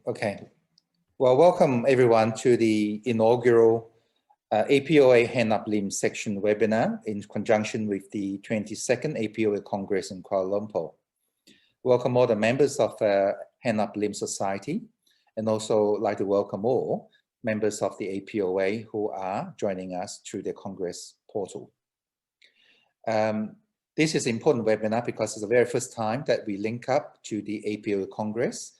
Okay. Well, welcome everyone to the inaugural APOA Hand Up Limb section webinar in conjunction with the 22nd APOA Congress in Kuala Lumpur. Welcome all the members of Hand Up Limb Society, and also like to welcome all members of the APOA who are joining us through the Congress portal. This is an important webinar because it's the very first time that we link up to the APOA Congress.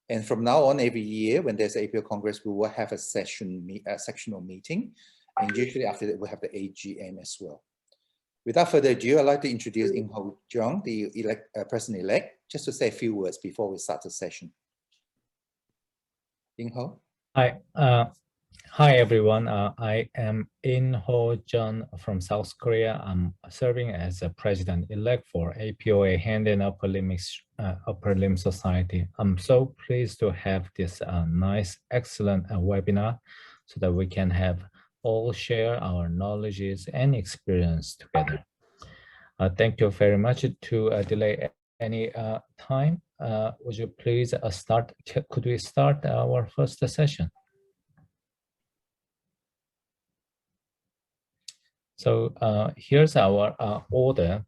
And from now on, every year when there's APOA Congress, we will have a sectional meeting. And usually after that, we'll have the AGM as well. Without further ado, I'd like to introduce In-Ho Jung, the President-elect, just to say a few words before we start the session. In-Ho. Hi. Hi, everyone. I am In-Ho Jung from South Korea. I'm serving as a president-elect for APOA Hand and Upper Limb Society. I'm so pleased to have this nice, excellent webinar so that we can have all share our knowledges and experience together. Thank you very much. To delay any time, would you please start? Could we start our first session? So here's our order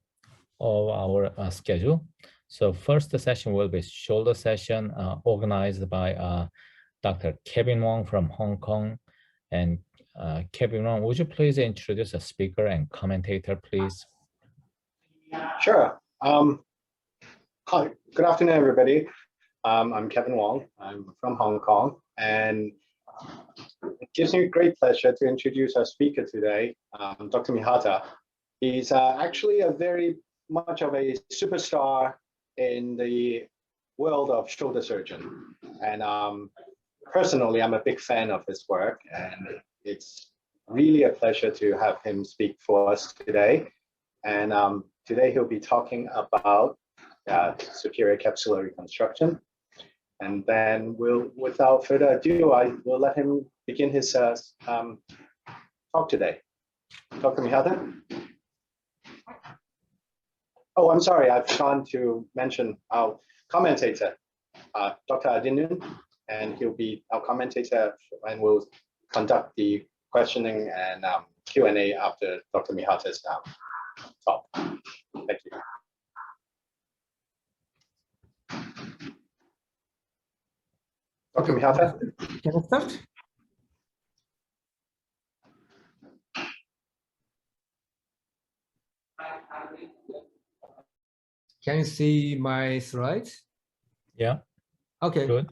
of our schedule. So first session will be shoulder session organized by Dr. Kevin Wong from Hong Kong. And Kevin Wong, would you please introduce a speaker and commentator, please? Sure. Hi, good afternoon, everybody. I'm Kevin Wong. I'm from Hong Kong, and it gives me great pleasure to introduce our speaker today, Dr. Mihata. He's actually a very much of a superstar in the world of shoulder surgeon. And personally, I'm a big fan of his work, and it's really a pleasure to have him speak for us today. And today he'll be talking about superior capsular reconstruction. And then without further ado, I will let him begin his talk today. Dr. Mihata? Oh, I'm sorry, I've forgotten to mention our commentator, Dr. Adinun, and he'll be our commentator and will conduct the questioning and Q&A after Dr. Mihata's talk. Thank you. Dr. Mihata? Can I start? Can you see my slides? Yeah. Okay. Good.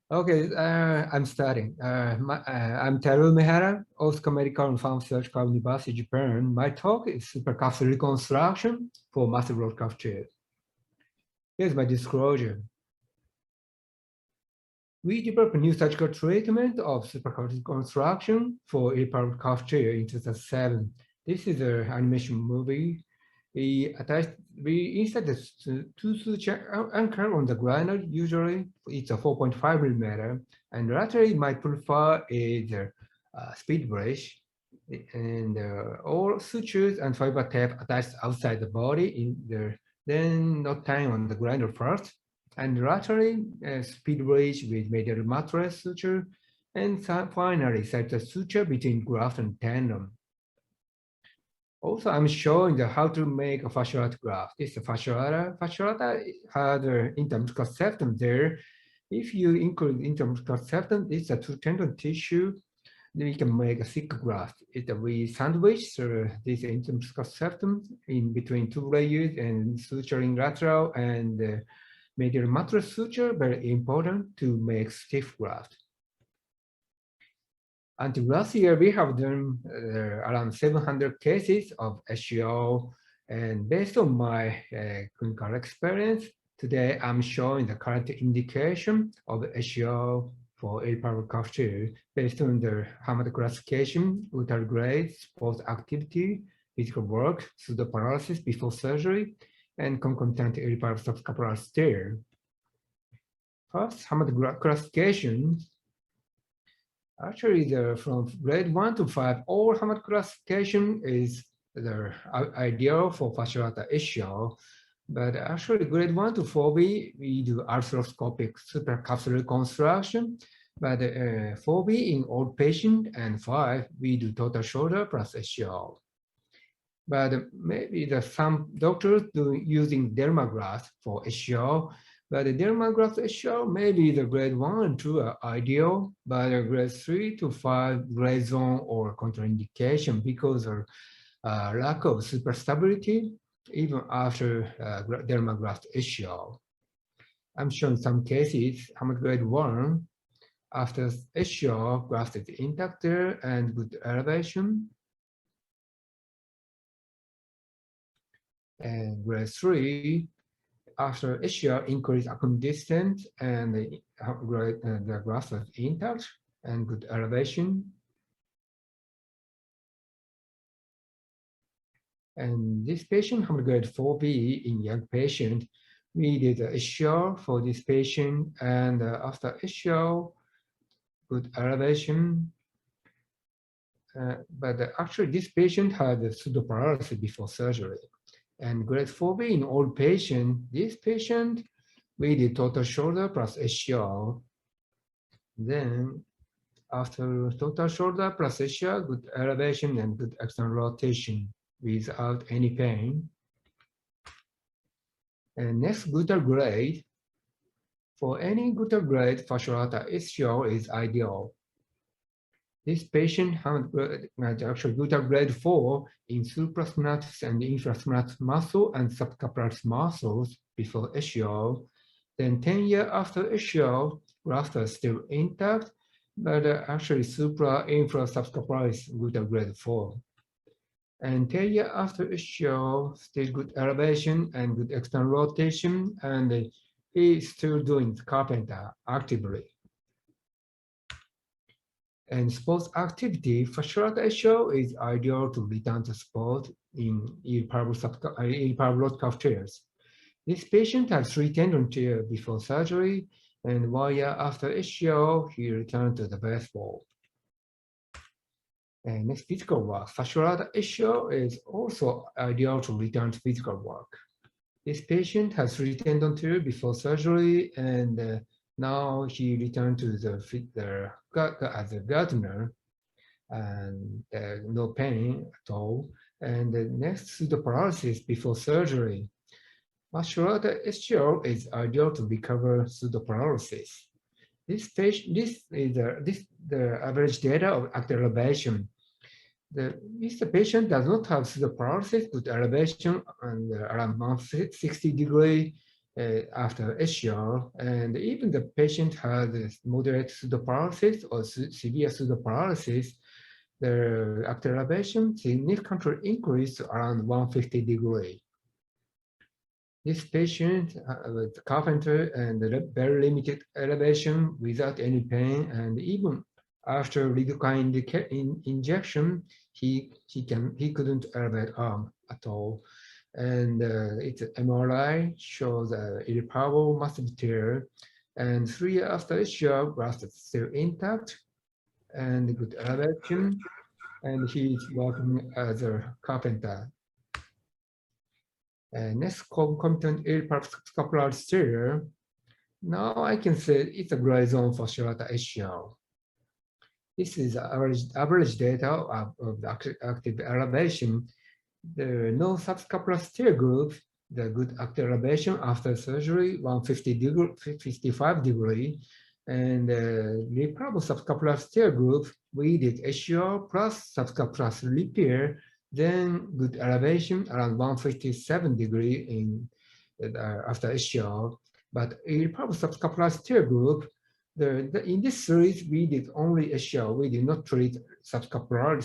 Okay, I'm starting. I'm Teru Mihara, Osaka Medical and Pharmaceutical University, Japan. My talk is supercapsular reconstruction for massive road cuff chairs. Here's my disclosure. We developed a new surgical treatment of supercapsular reconstruction for irreparable cuff chair in 2007. This is an animation movie. We inserted two suture anchor on the ground. Usually it's a 4.5 millimeter, and laterally my prefer is a speed brace, and all sutures and fiber tape attached outside the body then not tying on the ground first, and laterally speed brace with medial mattress suture, and finally set a suture between graft and tendon. Also, I'm showing how to make a fasciolata graft. This is a fasciolata. Fasciolata has an intermuscular septum there. If you include intermuscular septum, it's a two tendon tissue. Then we can make a thick graft. We sandwich this intermuscular septum in between two layers and suturing lateral and medial mattress suture, very important to make stiff graft. Until last year, we have done around 700 cases of SCO, and based on my clinical experience, today I'm showing the current indication of SCO for irreparable cuff chair based on the Hamad classification, ultra grade, sports activity, physical work, pseudoparalysis before surgery, and concomitant irreparable subscapular tear. First, Hamad classification. Actually, from grade 1 to 5, all Hamad classification is the ideal for fasciolata SCO. But actually, grade 1 to 4B, we do arthroscopic supercapsular reconstruction. But 4B in old patient and 5, we do total shoulder plus SCR. But maybe some doctors do using dermagraft for SCR. But the dermagraft SCR, maybe the grade 1 and 2 are ideal, but the grade 3 to 5 gray zone or contraindication because of lack of superstability, even after dermagraft SCR. I'm showing some cases, grade 1, after SCR, graft is intact there and good elevation. And grade 3, after SCR increase upon distance and the graft was intact and good elevation. And this patient had grade 4B in young patient. We did a SCR for this patient, and after SCR, good elevation. But actually, this patient had pseudoparalysis before surgery. And grade 4B in old patient, this patient, we did total shoulder plus SCR. Then after total shoulder plus SCR, good elevation and good external rotation without any pain. And next gluteal grade. For any gluteal grade, fasciolata SCR is ideal. This patient had actually gluteal grade 4 in supraspinatus and infraspinatus muscle and subscapularis muscles before SCR. Then 10 years after SCR, graft was still intact, but actually supra-infra subscapularis gluteal grade 4. And 10 years after SCR, still good elevation and good external rotation, and he's still doing carpenter actively. And sports activity, fasciolata SCR is ideal to return to sport in irreparable calf tears. This patient had 3 tendon tears before surgery, and 1 year after SCR, he returned to the baseball. And next, physical work. Fasciolata SCR is also ideal to return to physical work. This patient has 3 tendon tears before surgery, and now he returned to as a gardener, and no pain at all. And the next pseudoparalysis before surgery. Fasciolata SCR is ideal to recover pseudoparalysis. This is the average data of active elevation. If the patient does not have pseudoparalysis, good elevation and around 160 degrees after SCR, and even the patient has moderate pseudoparalysis or severe pseudoparalysis, the active elevation significantly increased to around 150 degrees. This patient with carpenter and very limited elevation without any pain, and even after lidocaine injection, he couldn't elevate arm at all. And its MRI shows irreparable massive tear. And 3 years after SCR, graft is still intact and good elevation. And he's working as a carpenter. Next, concomitant irreparable tear. Now I can say it's a gray zone for fasciolata SCR. This is average data of the active elevation. There are no subscapular tear group, the good active elevation after surgery, 155 degree, and reparable subscapular tear group, we did SCR plus subscapular repair, then good elevation around 157 degree in after SCR. But irreparable subscapular tear group, in this series, we did only SCR. We did not treat subscapular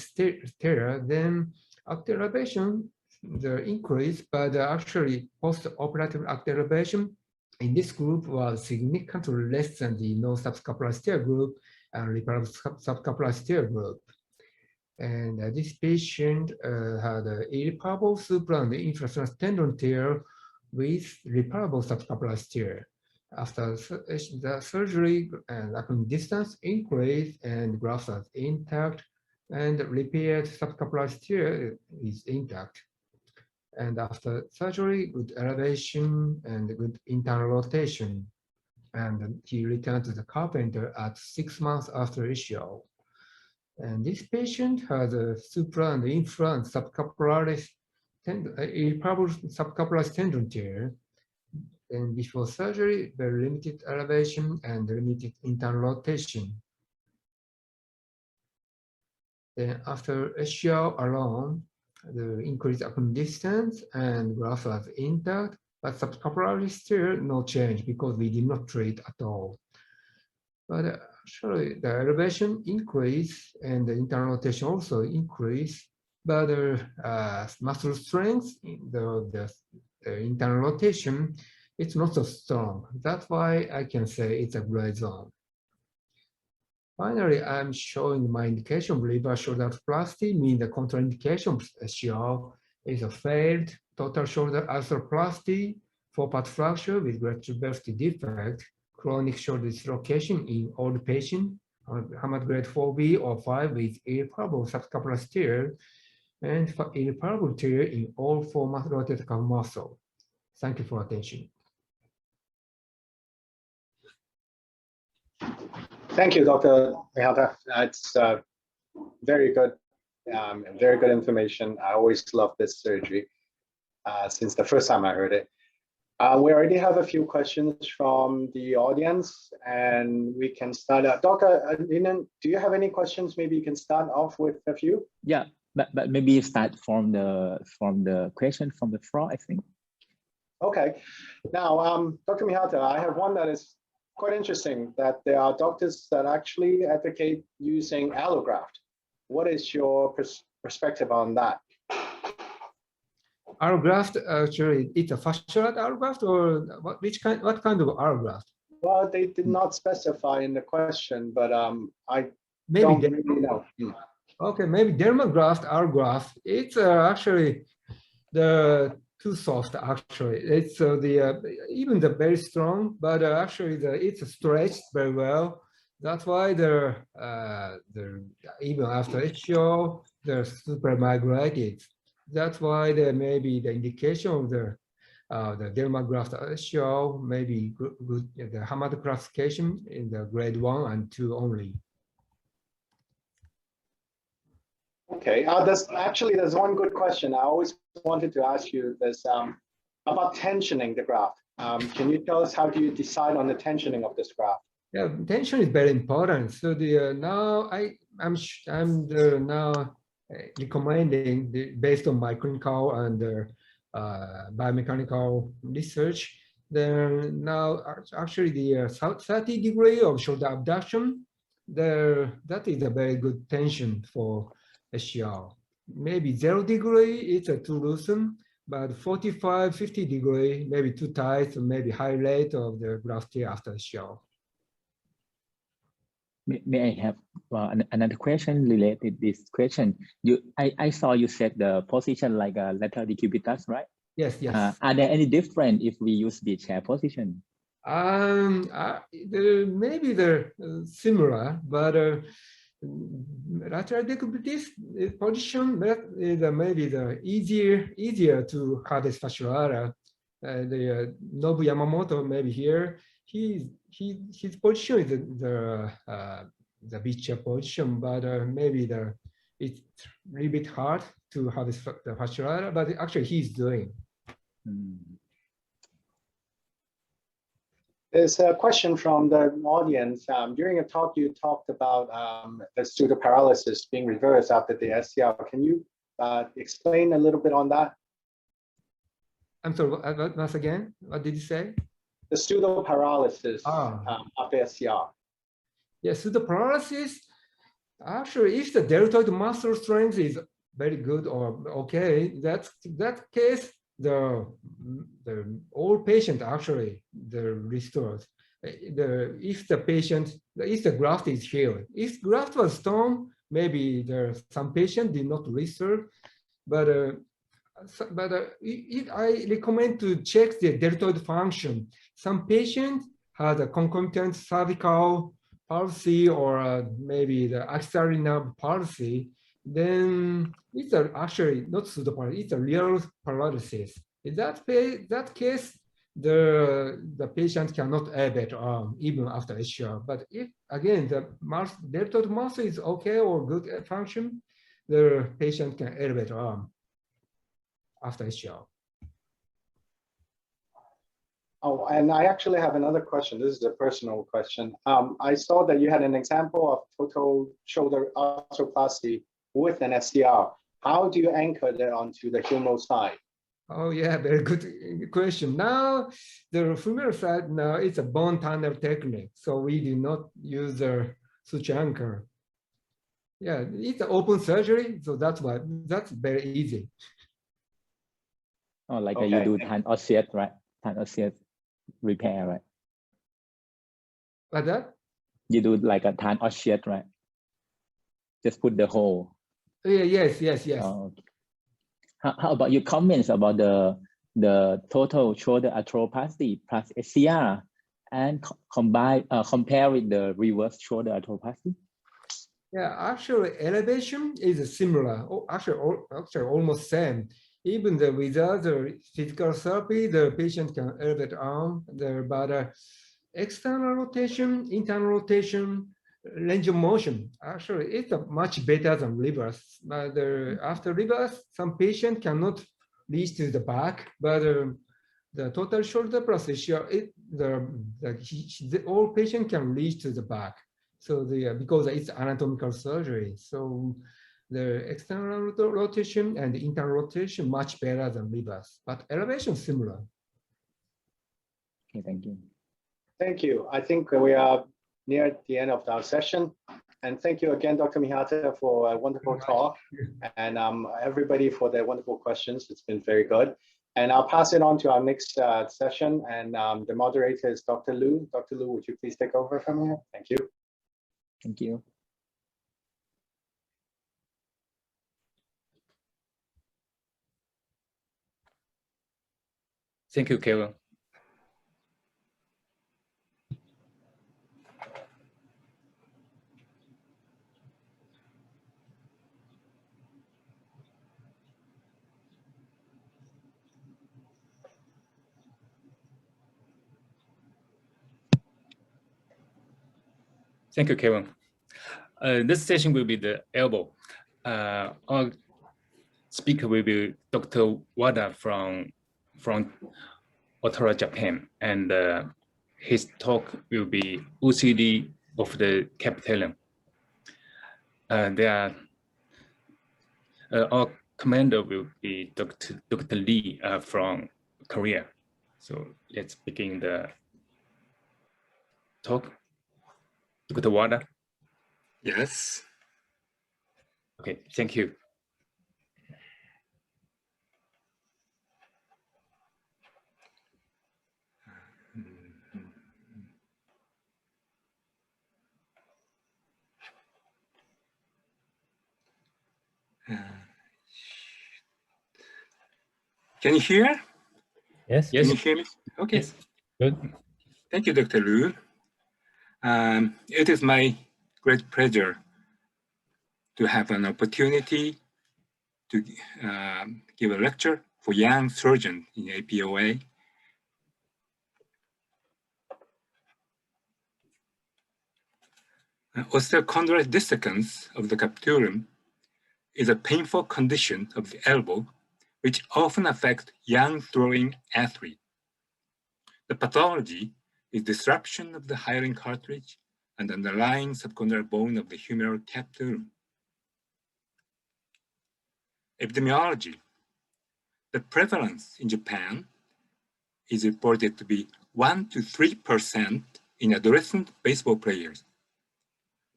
tear. Then active elevation, the increase, but actually post-operative active elevation in this group was significantly less than the no subscapular tear group and reparable subscapular tear group. And this patient had irreparable supra and infraspinatus tendon tear with reparable subscapular tear. After the surgery, and distance increased and graft was intact, and repaired subscapular tear is intact. And after surgery, good elevation and good internal rotation. And he returned to the carpenter at 6 months after issue. And this patient has a supra and infra and subcapularis irreparable subcapularis tendon tear. And before surgery, very limited elevation and limited internal rotation. Then after SCL alone, the increased upon distance and graft was intact, but subscapularis still no change because we did not treat at all. But actually the elevation increased and the internal rotation also increased, but the muscle strength, the internal rotation, it's not so strong. That's why I can say it's a gray zone. Finally, I'm showing my indication of reverse shoulder arthroplasty, meaning the contraindication of SCL is a failed total shoulder arthroplasty, 4-part fracture with great tuberosity defect, chronic shoulder dislocation in old patient, Hamad grade 4B or 5 with irreparable subscapular tear, and irreparable tear in all 4 rotator cuff muscle. Thank you for attention. Thank you, Dr. Mihata. That's very good information. I always love this surgery since the first time I heard it. We already have a few questions from the audience, and we can start. Dr. Linan, do you have any questions? Maybe you can start off with a few. Yeah, but maybe start from the question from the floor, I think. Okay. Now, Dr. Mihata, I have one that is quite interesting, that there are doctors that actually advocate using allograft. What is your perspective on that? Allograft, actually, it's a fascial allograft, or what kind of allograft? Well, they did not specify in the question, but I maybe don't really know. Okay, maybe dermagraft, allograft. It's actually the too soft. Actually, it's even the very strong, but actually it's stretched very well. That's why they're even after HO, they're super migrated. That's why there may be the indication of the dermagraft HO, maybe good the Hamad classification in the grade 1 and 2 only. Okay, there's one good question I always wanted to ask you this about tensioning the graft. Can you tell us how do you decide on the tensioning of this graft? Yeah, tension is very important. So now I'm now recommending based on my clinical and biomechanical research. Then now actually the 30 degree of shoulder abduction, that is a very good tension for SCR. Maybe 0 degree, it's a too loosen, but 45, 50 degree, maybe too tight, maybe high rate of the graft tear after SCR. May I have another question related to this question? I saw you set the position like a lateral decubitus, right? Yes, yes. Are there any different if we use the chair position? Maybe they're similar, but lateral decubitus position that is maybe the easier to have this fasciolata. The Nobu Yamamoto maybe here. His position is the beach chair position, but maybe it's a little bit hard to have this the fasciolata, but actually he's doing. There's a question from the audience. During a talk, you talked about the pseudoparalysis being reversed after the SCR. Can you explain a little bit on that? I'm sorry, once again, what did you say? The pseudoparalysis after SCR. Yeah, pseudoparalysis, actually, if the deltoid muscle strength is very good or okay, that case, the all patient actually restores. If the graft is healed. If graft was torn, maybe some patient did not restore, but I recommend to check the deltoid function. Some patient had a concomitant cervical palsy or maybe the axillary nerve palsy. then it's actually not pseudoparalysis, it's a real paralysis. In that case, the patient cannot elevate arm even after HCR. But if again the deltoid muscle is okay or good function, the patient can elevate arm after HCR. Oh, and I actually have another question. This is a personal question. I saw that you had an example of total shoulder arthroplasty with an SCR. How do you anchor that onto the humeral side? Oh yeah, very good question. Now the femoral side now it's a bone tunnel technique, so we do not use the suture anchor. Yeah, it's an open surgery, so that's why that's very easy. Oh, like Okay. you do tan osseous, right? Tan osseous repair, right? Like that? You do like a tan osseous, right? Just put the hole. Yeah, yes. Oh, okay. How about your comments about the total shoulder arthroplasty plus SCR and compare with the reverse shoulder arthroplasty? Yeah, actually elevation is similar. Actually almost same. Even without the physical therapy, the patient can elevate arm. But external rotation, internal rotation, range of motion. Actually, it's much better than reverse. But after reverse, some patient cannot reach to the back. But the total shoulder plus SCR, all patient can reach to the back. So because it's anatomical surgery, so the external rotation and the internal rotation much better than reverse, but elevation similar. Okay, thank you. Thank you. I think we are near the end of our session. And thank you again, Dr. Mihata, for a wonderful talk, and everybody for their wonderful questions. It's been very good. And I'll pass it on to our next session. And the moderator is Dr. Lu. Dr. Lu, would you please take over from here? Thank you. Thank you. Thank you, Kevin. Thank you, Kevin. This session will be the elbow. Our speaker will be Dr. Wada from Ottawa, Japan, and his talk will be OCD of the capitellum. Our commander will be Dr. Lee from Korea. So let's begin the talk. Dr. Wada. Yes. Okay, thank you. Can you hear? Yes. Can you hear me? Okay. Yes. Good. Thank you, Dr. Lu. It is my great pleasure to have an opportunity to give a lecture for young surgeons in APOA. Osteochondral dissecans of the capitulum is a painful condition of the elbow, which often affects young throwing athletes. The pathology is disruption of the hyaline cartilage and underlying subchondral bone of the humeral capitulum. Epidemiology. The prevalence in Japan is reported to be 1 to 3% in adolescent baseball players.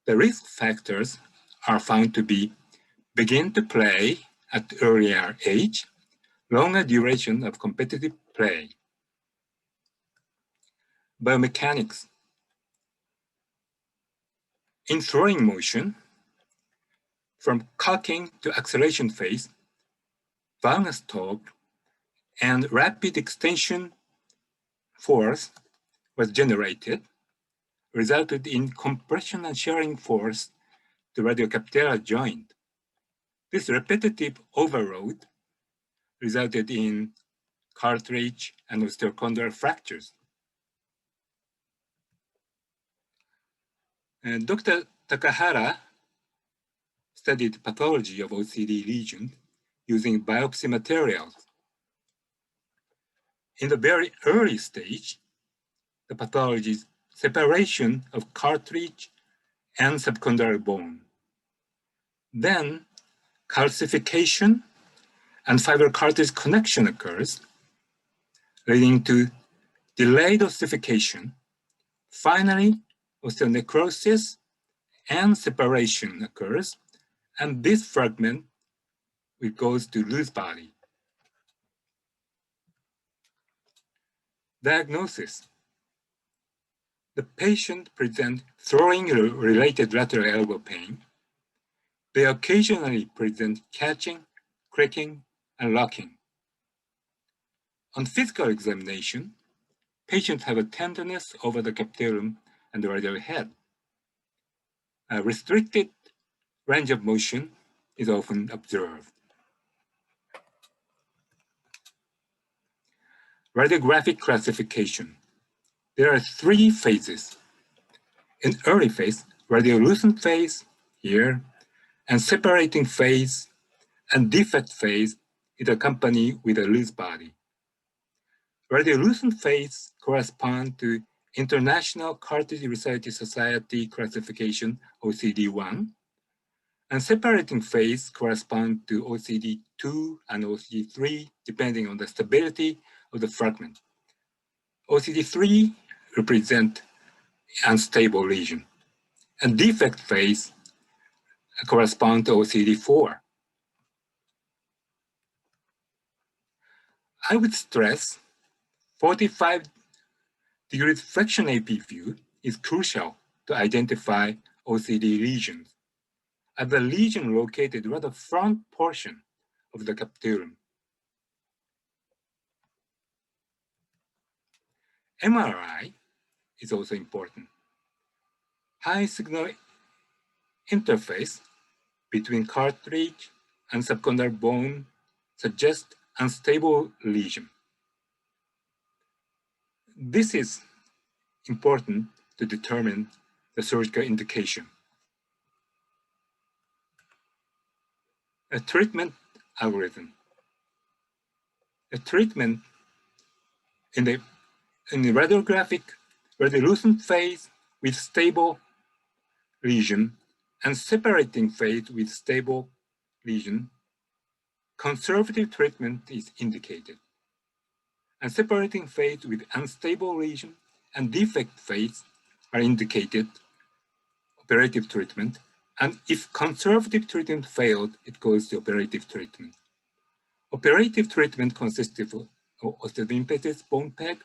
The risk factors are found to be begin to play at earlier age, longer duration of competitive play. Biomechanics. In throwing motion, from cocking to acceleration phase, valgus torque and rapid extension force was generated, resulted in compression and shearing force to radiocapitellar joint. This repetitive overload resulted in cartilage and osteochondral fractures. And Dr. Takahara studied pathology of OCD lesions using biopsy materials. In the very early stage, the pathology is separation of cartilage and subchondral bone. Then calcification and fiber-cartilage connection occurs, leading to delayed ossification. Finally, osteonecrosis and separation occurs, and this fragment goes to loose body. Diagnosis. The patient presents throwing-related lateral elbow pain. They occasionally present catching, cracking, and locking. On physical examination, patients have a tenderness over the capitulum and the radial head. A restricted range of motion is often observed. Radiographic classification. There are 3 phases. In early phase, radiolucent phase here, and separating phase and defect phase is accompanied with a loose body. Radiolucent phase corresponds to International Cartilage Research Society classification OCD1, and separating phase corresponds to OCD2 and OCD3, depending on the stability of the fragment. OCD3 represent unstable lesion, and defect phase corresponds to OCD4. I would stress 45 degrees flexion AP view is crucial to identify OCD lesions, as the lesion located rather front portion of the capitulum. MRI is also important. High signal interface between cartilage and subchondral bone suggests unstable lesion. This is important to determine the surgical indication. A treatment algorithm. A treatment in the radiographic radiolucent phase with stable lesion and separating phase with stable lesion, conservative treatment is indicated. And separating phase with unstable lesion and defect phase are indicated operative treatment. And if conservative treatment failed, it goes to operative treatment. Operative treatment consists of osteolymphasis bone peg,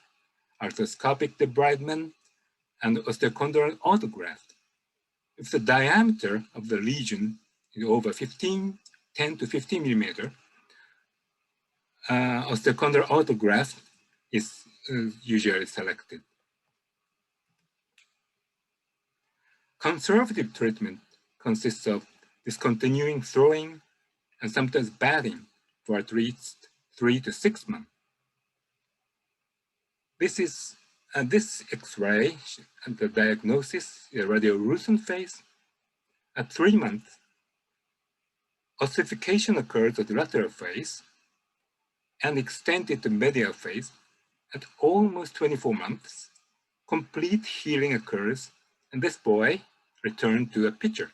arthroscopic debridement, and osteochondral autograft. If the diameter of the lesion is over 10 to 15 millimeter, osteochondral autograft is usually selected. Conservative treatment consists of discontinuing throwing and sometimes batting for at least 3 to 6 months. This is this X-ray and the diagnosis, the radiolucent phase. At 3 months, ossification occurs at the lateral phase and extended to medial phase. At almost 24 months, complete healing occurs, and this boy returned to a pitcher.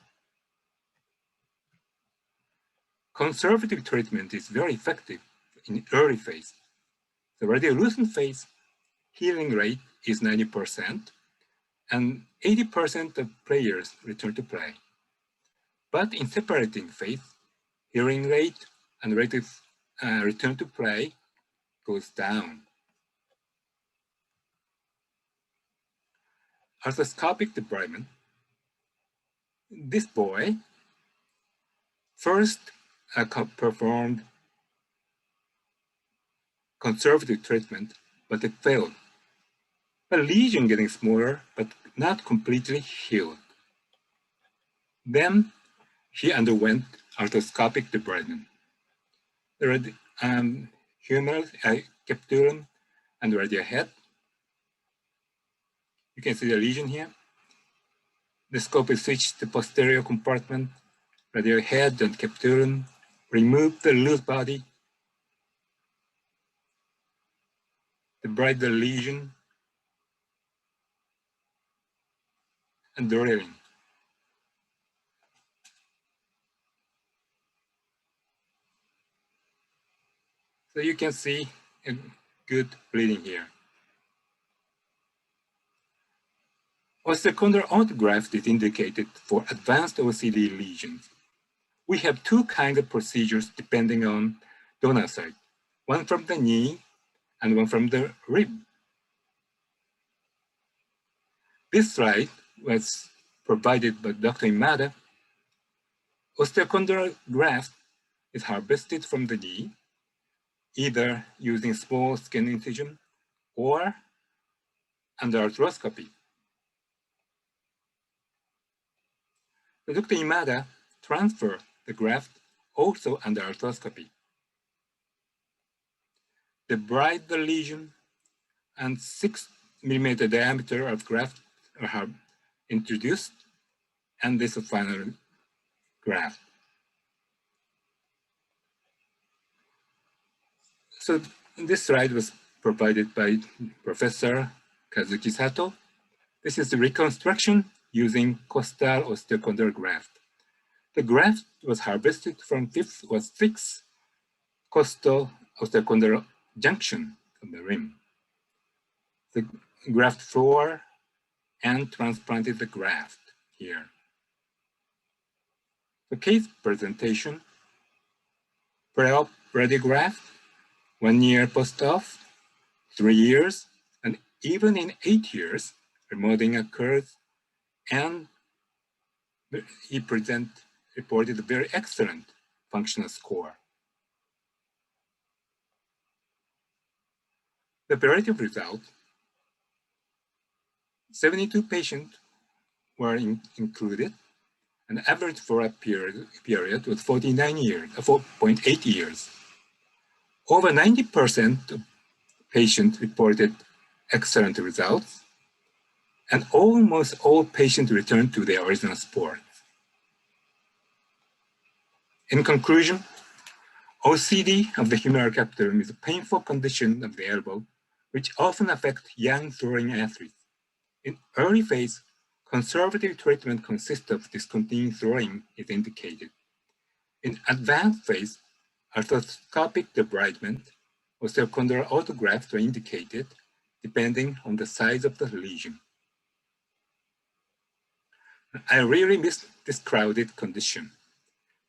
Conservative treatment is very effective in early phase. The radiolucent phase healing rate is 90%, and 80% of players return to play. But in separating phase, healing rate and rate of return to play goes down. Arthroscopic debridement. This boy first performed conservative treatment, but it failed. A lesion getting smaller, but not completely healed. Then he underwent arthroscopic debridement. The humerus, capitulum, and radial head. You can see the lesion here. The scope is switched to posterior compartment, radial head and capitulum. Remove the loose body. Debride the lesion. And drilling. So you can see a good bleeding here. Osteochondral autograft is indicated for advanced OCD lesions. We have two kinds of procedures depending on donor site, one from the knee and one from the rib. This slide was provided by Dr. Imada. Osteochondral graft is harvested from the knee, either using small skin incision or under arthroscopy. Dr. Imada transferred the graft also under arthroscopy. Debride the lesion and 6 millimeter diameter of graft are introduced, and this is final graft. So this slide was provided by Professor Kazuki Sato. This is the reconstruction using costal osteochondral graft. The graft was harvested from 6 costal osteochondral junction of the rim. The graft floor and transplanted the graft here. The case presentation, pre-op radiograft, 1 year post-op, 3 years, and even in 8 years, remodeling occurs, and he reported a very excellent functional score. The operative result, 72 patients were included, and the average follow-up period was 4.8 years. Over 90% of patients reported excellent results, and almost all patients returned to their original sport. In conclusion, OCD of the humeral capitulum is a painful condition of the elbow, which often affects young throwing athletes. In early phase, conservative treatment consists of discontinuing throwing is indicated. In advanced phase, arthroscopic debridement, osteochondral autografts are indicated depending on the size of the lesion. I really miss this crowded condition,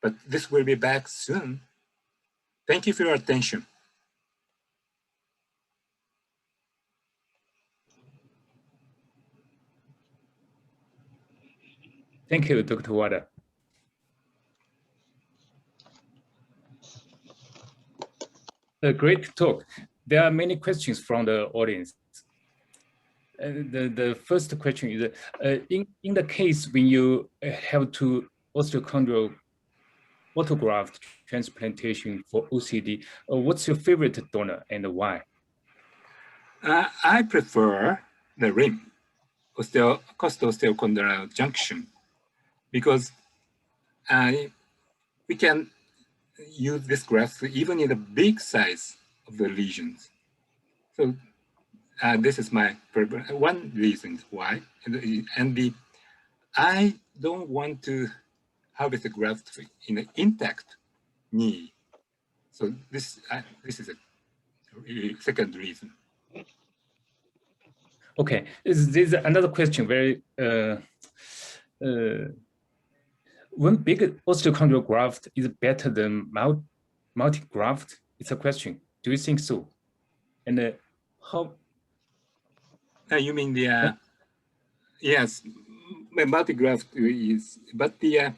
but this will be back soon. Thank you for your attention. Thank you, Dr. Wada. A great talk. There are many questions from the audience. The first question is, in the case when you have to osteochondral autograft transplantation for OCD, what's your favorite donor and why? I prefer the rim, costal osteochondral junction, because we can use this graft even in the big size of the lesions. So this is my one reason why. And I don't want to harvest the graft in an intact knee. So this is a second reason. Okay, there's another question. When big osteochondral graft is better than multi-graft? It's a question. Do you think so? And how? You mean the yes, multi-graft is, but the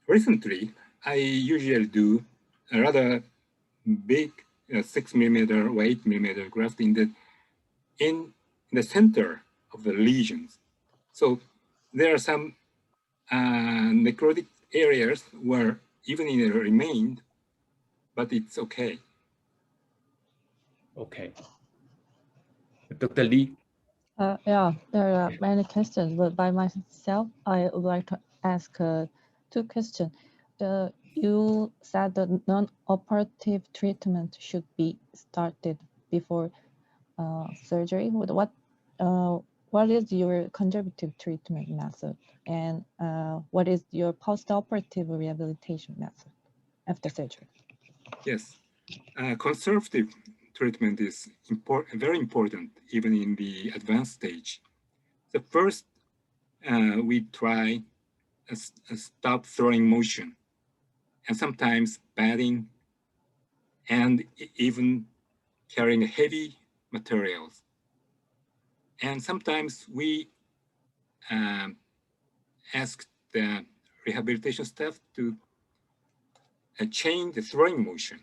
recently I usually do a rather big 6 millimeter or 8 millimeter graft in the center of the lesions. So there are some necrotic areas were even remained, but it's okay. Okay. Dr. Lee? Yeah, there are many questions, but by myself, I would like to ask two questions. You said that non-operative treatment should be started before surgery. What is your conservative treatment method, and what is your post-operative rehabilitation method after surgery? Yes, conservative treatment is very important, even in the advanced stage. The first, we try a stop throwing motion, and sometimes batting, and even carrying heavy materials. And sometimes we ask the rehabilitation staff to change the throwing motion.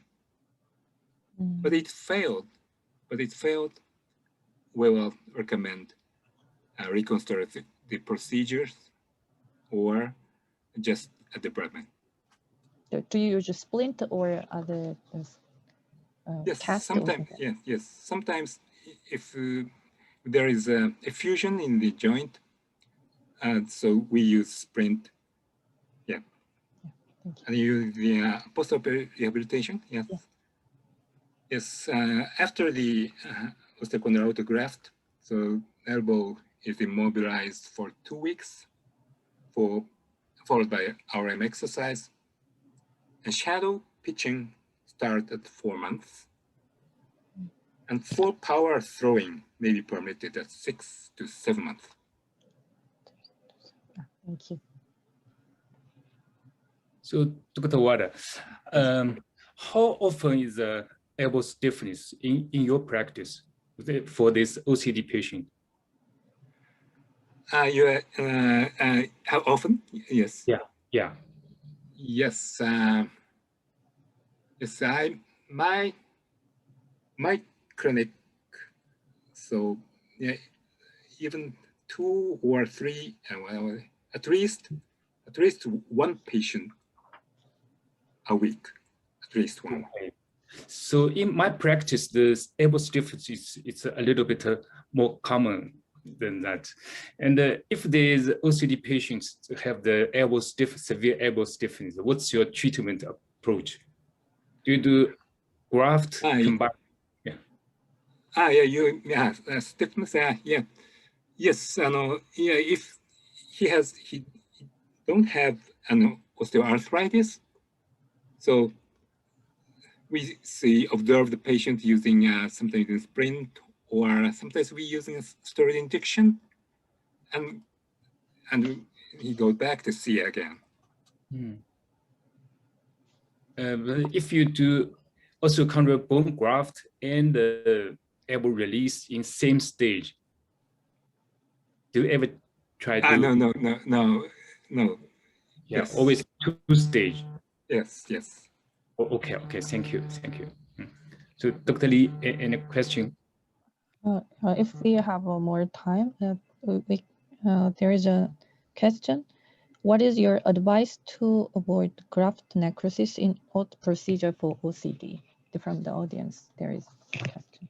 But it failed. We will recommend reconstruct the procedures or just a debridement. Do you use a splint or other Yes, cast? sometimes. Yes. Sometimes, if there is a fusion in the joint, so we use splint. Yeah. And you the post-operative rehabilitation. Yes. Yeah. Yes. After the osteochondral autograft, so elbow is immobilized for 2 weeks, followed by RM exercise. And shadow pitching start at 4 months. And full power throwing may be permitted at 6 to 7 months. Thank you. So, Dr. Wada, how often is elbow stiffness in your practice for this OCD patient? How often? Yes. Yeah. Yes. Yes. My clinic. So yeah, even 2 or 3, at least one patient a week, at least one. Okay. So in my practice, the elbow stiffness it's a little bit more common than that. And if there is OCD patients have the severe elbow stiffness, what's your treatment approach? Do you do graft combined? Stiffness. Yeah. Yes. If he don't have osteoarthritis, so we observe the patient using sometimes a splint, or sometimes we using a steroid injection, and he goes back to see again. If you do osteochondral bone graft and elbow release in same stage, do you ever try to? No. Yeah, yes. Always 2 stage. Yes. Okay. Thank you. So, Dr. Lee, any question? If we have more time, there is a question. What is your advice to avoid graft necrosis in old procedure for OCD? From the audience, there is a question.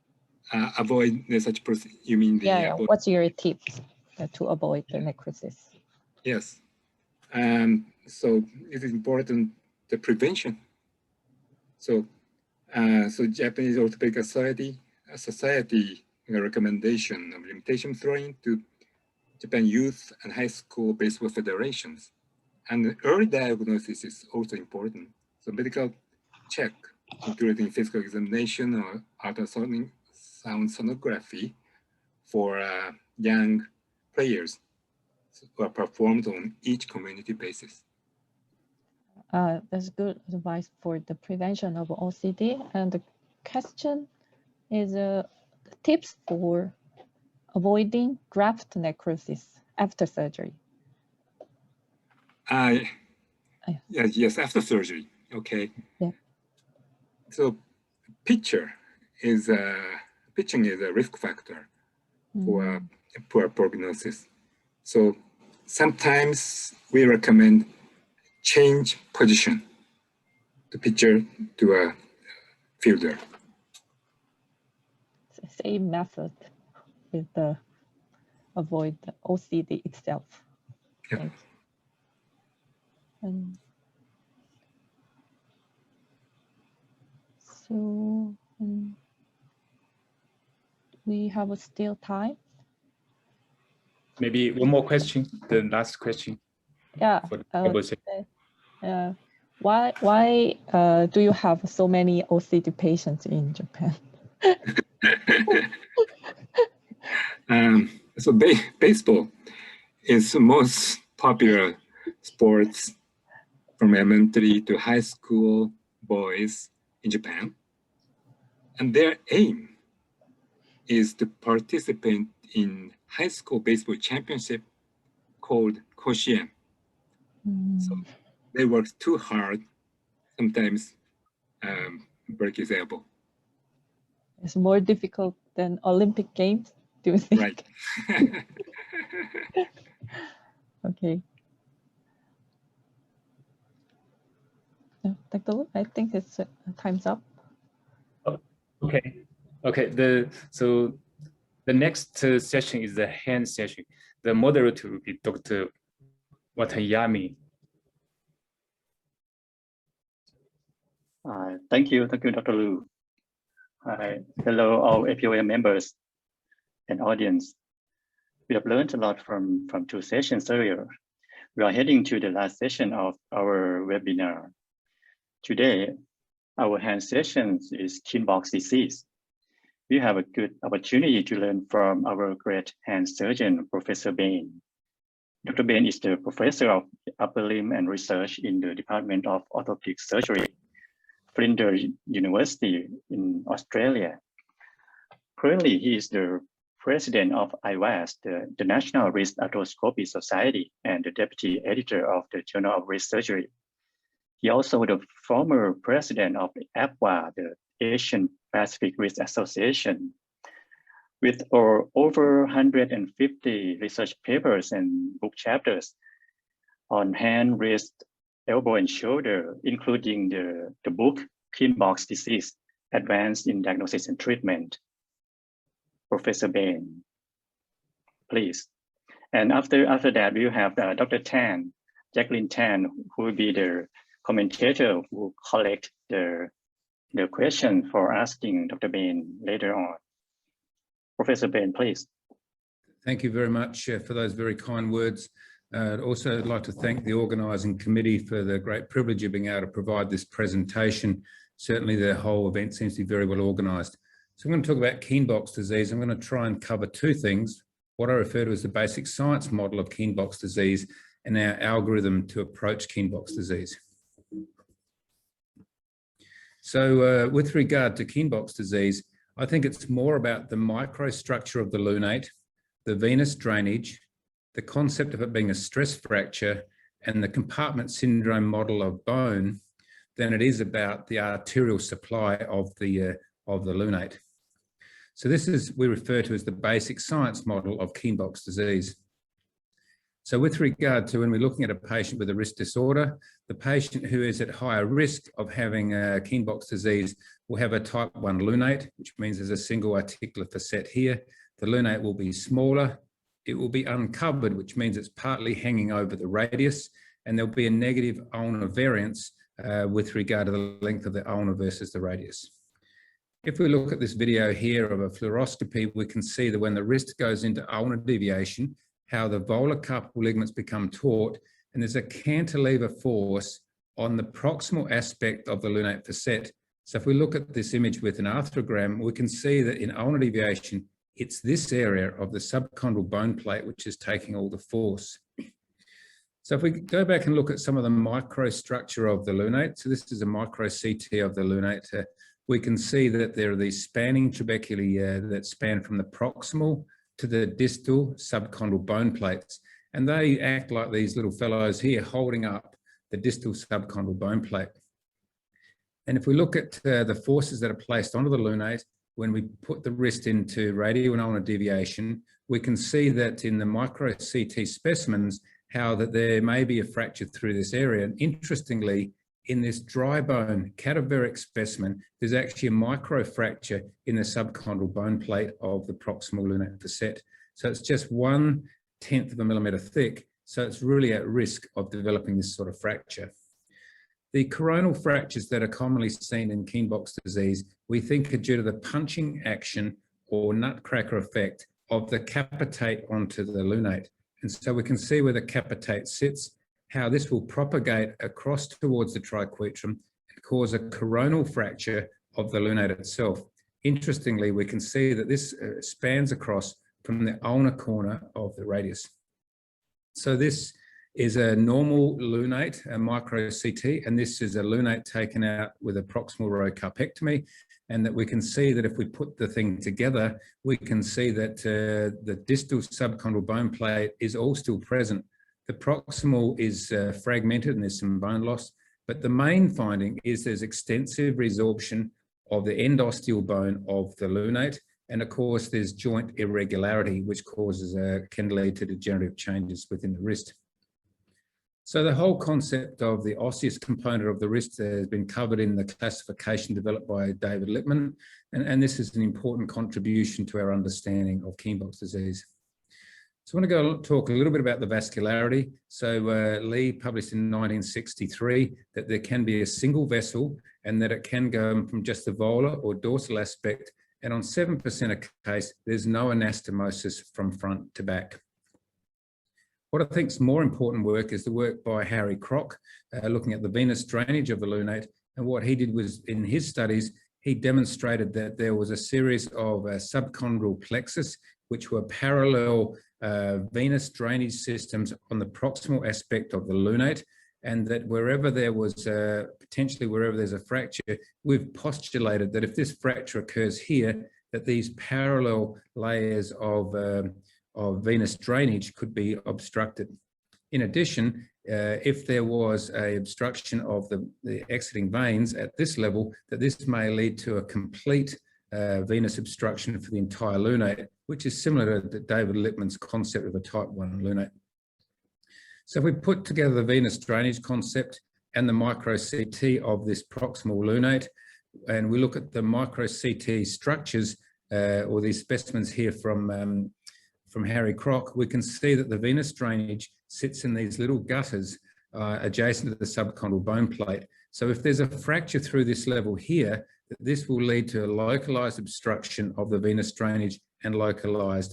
Avoid such procedure. You mean the? Yeah. What's your tips to avoid the necrosis? Yes. So it is important the prevention. So Japanese Orthopedic Society recommendation of limitation throwing to Japan Youth and High School Baseball Federations. And early diagnosis is also important. So medical check, including physical examination or ultrasonic sound sonography for young players, were performed on each community basis. That's good advice for the prevention of OCD. And the question is tips for avoiding graft necrosis after surgery. Yes, after surgery. Okay. Yeah. So pitching is a risk factor for poor prognosis. So sometimes we recommend change position, the pitcher to a fielder. Same method with the avoid the OCD itself. Yeah. Thank you. And so we have still time. Maybe one more question, the last question. Yeah. For the elbow section. Why do you have so many OCD patients in Japan? So baseball is the most popular sports from elementary to high school boys in Japan. And their aim is to participate in high school baseball championship called Koshien. So they work too hard, sometimes break his elbow. It's more difficult than Olympic Games, do you think? Right. Okay. Dr. Wu, I think it's time's up. Oh, okay. So the next session is the hand session. The moderator will be Dr. Watayami. Thank you, Dr. Liu. Hello, all APOA members and audience. We have learned a lot from 2 sessions earlier. We are heading to the last session of our webinar. Today, our hand session is Kienbock's disease. We have a good opportunity to learn from our great hand surgeon, Professor Bain. Dr. Bain is the professor of upper limb and research in the Department of Orthopedic Surgery, Flinders University in Australia. Currently, he is the president of IWAS, the National Wrist Arthroscopy Society, and the deputy editor of the Journal of Wrist Surgery. He also the former president of APOA, the Asian Pacific Wrist Association. With over 150 research papers and book chapters on hand, wrist, elbow, and shoulder, including the book Kienbock's Disease, Advanced in Diagnosis and Treatment. Professor Bain, please. And after that, we have Dr. Tan, Jacqueline Tan, who will be the commentator who will collect the question for asking Dr. Bain later on. Professor Bain, please. Thank you very much for those very kind words. I'd also like to thank the organising committee for the great privilege of being able to provide this presentation. Certainly the whole event seems to be very well organised. So I'm going to talk about Kienbock's disease. I'm going to try and cover 2 things, what I refer to as the basic science model of Kienbock's disease and our algorithm to approach Kienbock's disease. So with regard to Kienbock's disease, I think it's more about the microstructure of the lunate, the venous drainage, the concept of it being a stress fracture, and the compartment syndrome model of bone than it is about the arterial supply of the lunate. So this is we refer to as the basic science model of Kienbock's disease. So with regard to when we're looking at a patient with a wrist disorder, the patient who is at higher risk of having Kienbock's disease will have a type 1 lunate, which means there's a single articular facet here. The lunate will be smaller. It will be uncovered, which means it's partly hanging over the radius, and there'll be a negative ulnar variance with regard to the length of the ulna versus the radius. If we look at this video here of a fluoroscopy, we can see that when the wrist goes into ulnar deviation, how the volar carpal ligaments become taut, and there's a cantilever force on the proximal aspect of the lunate facet. So if we look at this image with an arthrogram, we can see that in ulnar deviation, it's this area of the subchondral bone plate which is taking all the force. So if we go back and look at some of the microstructure of the lunate, so this is a micro CT of the lunate, we can see that there are these spanning trabeculae that span from the proximal to the distal subchondral bone plates, and they act like these little fellows here holding up the distal subchondral bone plate. And if we look at the forces that are placed onto the lunate when we put the wrist into radial and ulnar deviation, we can see that in the micro CT specimens, how that there may be a fracture through this area. And interestingly, in this dry bone cadaveric specimen, there's actually a micro fracture in the subchondral bone plate of the proximal lunate facet. So it's just 1/10 of a millimeter thick. So it's really at risk of developing this sort of fracture. The coronal fractures that are commonly seen in Kienbock's disease, we think are due to the punching action or nutcracker effect of the capitate onto the lunate. And so we can see where the capitate sits, how this will propagate across towards the triquetrum and cause a coronal fracture of the lunate itself. Interestingly, we can see that this spans across from the ulnar corner of the radius. So this is a normal lunate, a micro CT, and this is a lunate taken out with a proximal row carpectomy, and that we can see that if we put the thing together, we can see that the distal subchondral bone plate is all still present. The proximal is fragmented and there's some bone loss, but the main finding is there's extensive resorption of the endosteal bone of the lunate, and of course there's joint irregularity, which causes can lead to degenerative changes within the wrist. So the whole concept of the osseous component of the wrist has been covered in the classification developed by David Lippman, and this is an important contribution to our understanding of Kienbock's disease. So I want to go talk a little bit about the vascularity. So Lee published in 1963 that there can be a single vessel and that it can go from just the volar or dorsal aspect, and on 7% of case, there's no anastomosis from front to back. What I think is more important work is the work by Harry Kroc, looking at the venous drainage of the lunate. And what he did was, in his studies, he demonstrated that there was a series of subchondral plexus, which were parallel venous drainage systems on the proximal aspect of the lunate, and that wherever there was, potentially wherever there's a fracture, we've postulated that if this fracture occurs here, that these parallel layers of venous drainage could be obstructed. In addition, if there was an obstruction of the exiting veins at this level, that this may lead to a complete venous obstruction for the entire lunate, which is similar to David Lippman's concept of a type 1 lunate. So if we put together the venous drainage concept and the micro CT of this proximal lunate, and we look at the micro CT structures, or these specimens here from Harry Kroc, we can see that the venous drainage sits in these little gutters adjacent to the subchondral bone plate. So if there's a fracture through this level here, this will lead to a localized obstruction of the venous drainage and localized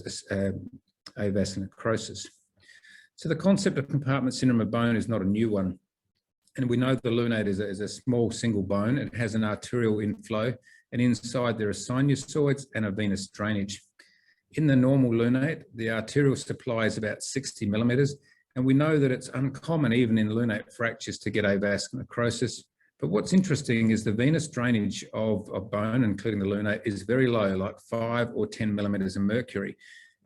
avascular necrosis. So the concept of compartment syndrome of bone is not a new one. And we know the lunate is a small single bone. It has an arterial inflow, and inside there are sinusoids and a venous drainage. In the normal lunate, the arterial supply is about 60 millimeters, and we know that it's uncommon even in lunate fractures to get avascular necrosis. But what's interesting is the venous drainage of bone, including the lunate, is very low, like 5 or 10 millimeters of mercury.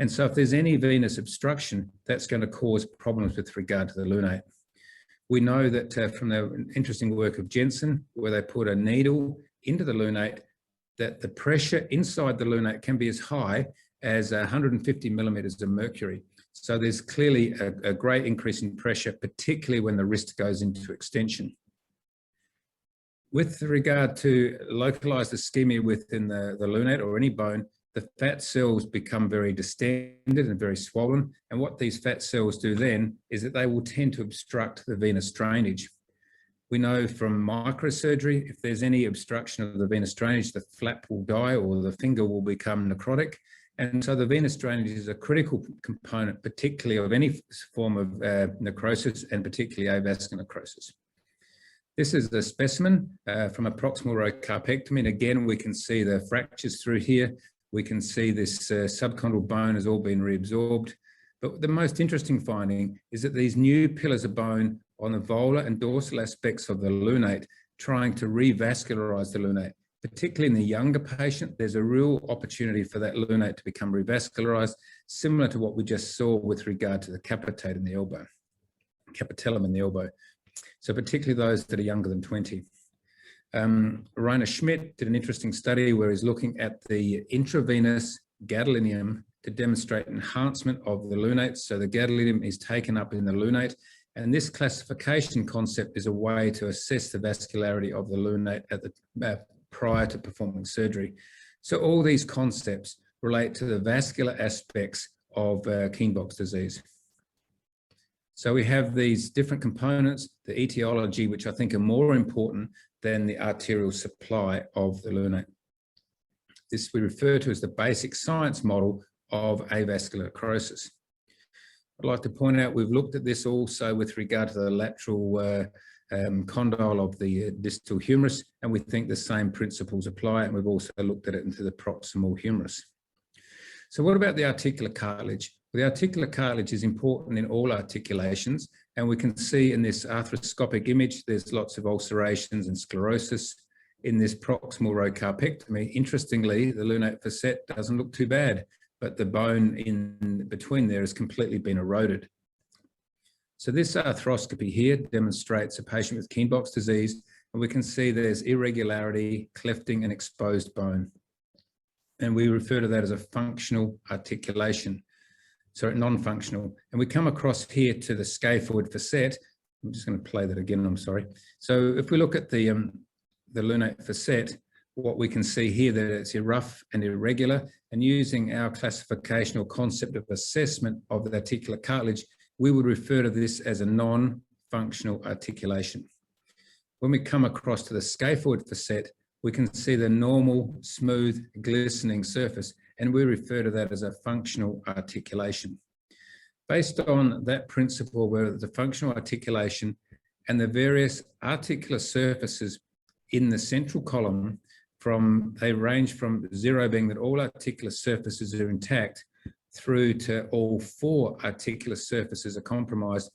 And so if there's any venous obstruction, that's going to cause problems with regard to the lunate. We know that from the interesting work of Jensen, where they put a needle into the lunate, that the pressure inside the lunate can be as high as 150 millimeters of mercury. So there's clearly a great increase in pressure, particularly when the wrist goes into extension. With regard to localized ischemia within the lunate or any bone, the fat cells become very distended and very swollen. And what these fat cells do then is that they will tend to obstruct the venous drainage. We know from microsurgery, if there's any obstruction of the venous drainage, the flap will die or the finger will become necrotic. And so the venous drainage is a critical component, particularly of any form of necrosis, and particularly avascular necrosis. This is the specimen from a proximal row carpectomy. And again, we can see the fractures through here. We can see this subchondral bone has all been reabsorbed. But the most interesting finding is that these new pillars of bone on the volar and dorsal aspects of the lunate trying to revascularize the lunate. Particularly in the younger patient, there's a real opportunity for that lunate to become revascularized, similar to what we just saw with regard to the capitate in the elbow, capitellum in the elbow. So particularly those that are younger than 20. Rainer Schmidt did an interesting study where he's looking at the intravenous gadolinium to demonstrate enhancement of the lunate. So the gadolinium is taken up in the lunate. And this classification concept is a way to assess the vascularity of the lunate at the, prior to performing surgery. So all these concepts relate to the vascular aspects of Kienbock's disease. So we have these different components, the etiology, which I think are more important than the arterial supply of the lunate. This we refer to as the basic science model of avascular necrosis. I'd like to point out we've looked at this also with regard to the lateral condyle of the distal humerus, and we think the same principles apply, and we've also looked at it into the proximal humerus. So what about the articular cartilage? Well, the articular cartilage is important in all articulations, and we can see in this arthroscopic image there's lots of ulcerations and sclerosis. In this proximal row carpectomy, interestingly, the lunate facet doesn't look too bad, but the bone in between there has completely been eroded. So this arthroscopy here demonstrates a patient with Kienbock's disease, and we can see there's irregularity, clefting, and exposed bone. And we refer to that as a functional articulation, sorry, non-functional. And we come across here to the scaphoid facet. I'm just going to play that again, I'm sorry. So if we look at the lunate facet, what we can see here that it's rough and irregular, and using our classification or concept of assessment of the articular cartilage, we would refer to this as a non-functional articulation. When we come across to the scaphoid facet, we can see the normal, smooth, glistening surface, and we refer to that as a functional articulation. Based on that principle, where the functional articulation and the various articular surfaces in the central column, they range from 0 being that all articular surfaces are intact, through to all 4 articular surfaces are compromised.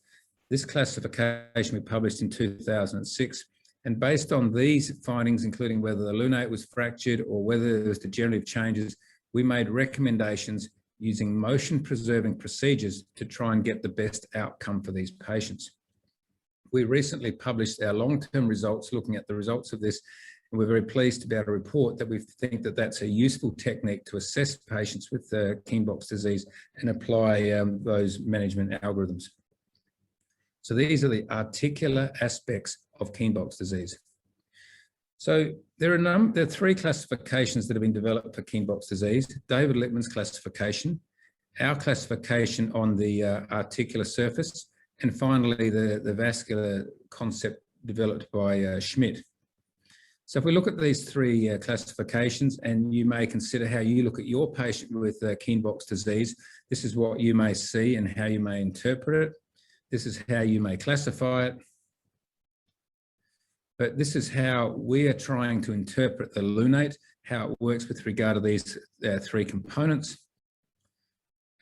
This classification we published in 2006. And based on these findings, including whether the lunate was fractured or whether there was degenerative changes, we made recommendations using motion-preserving procedures to try and get the best outcome for these patients. We recently published our long-term results looking at the results of this, and we're very pleased to be able to report that we think that that's a useful technique to assess patients with Kienbock's disease and apply those management algorithms. So these are the articular aspects of Kienbock's disease. So there are 3 classifications that have been developed for Kienbock's disease: David Lichtman's classification, our classification on the articular surface, and finally the vascular concept developed by Schmidt. So if we look at these 3 classifications, and you may consider how you look at your patient with Kienbock's disease, this is what you may see and how you may interpret it. This is how you may classify it. But this is how we are trying to interpret the lunate, how it works with regard to these 3 components.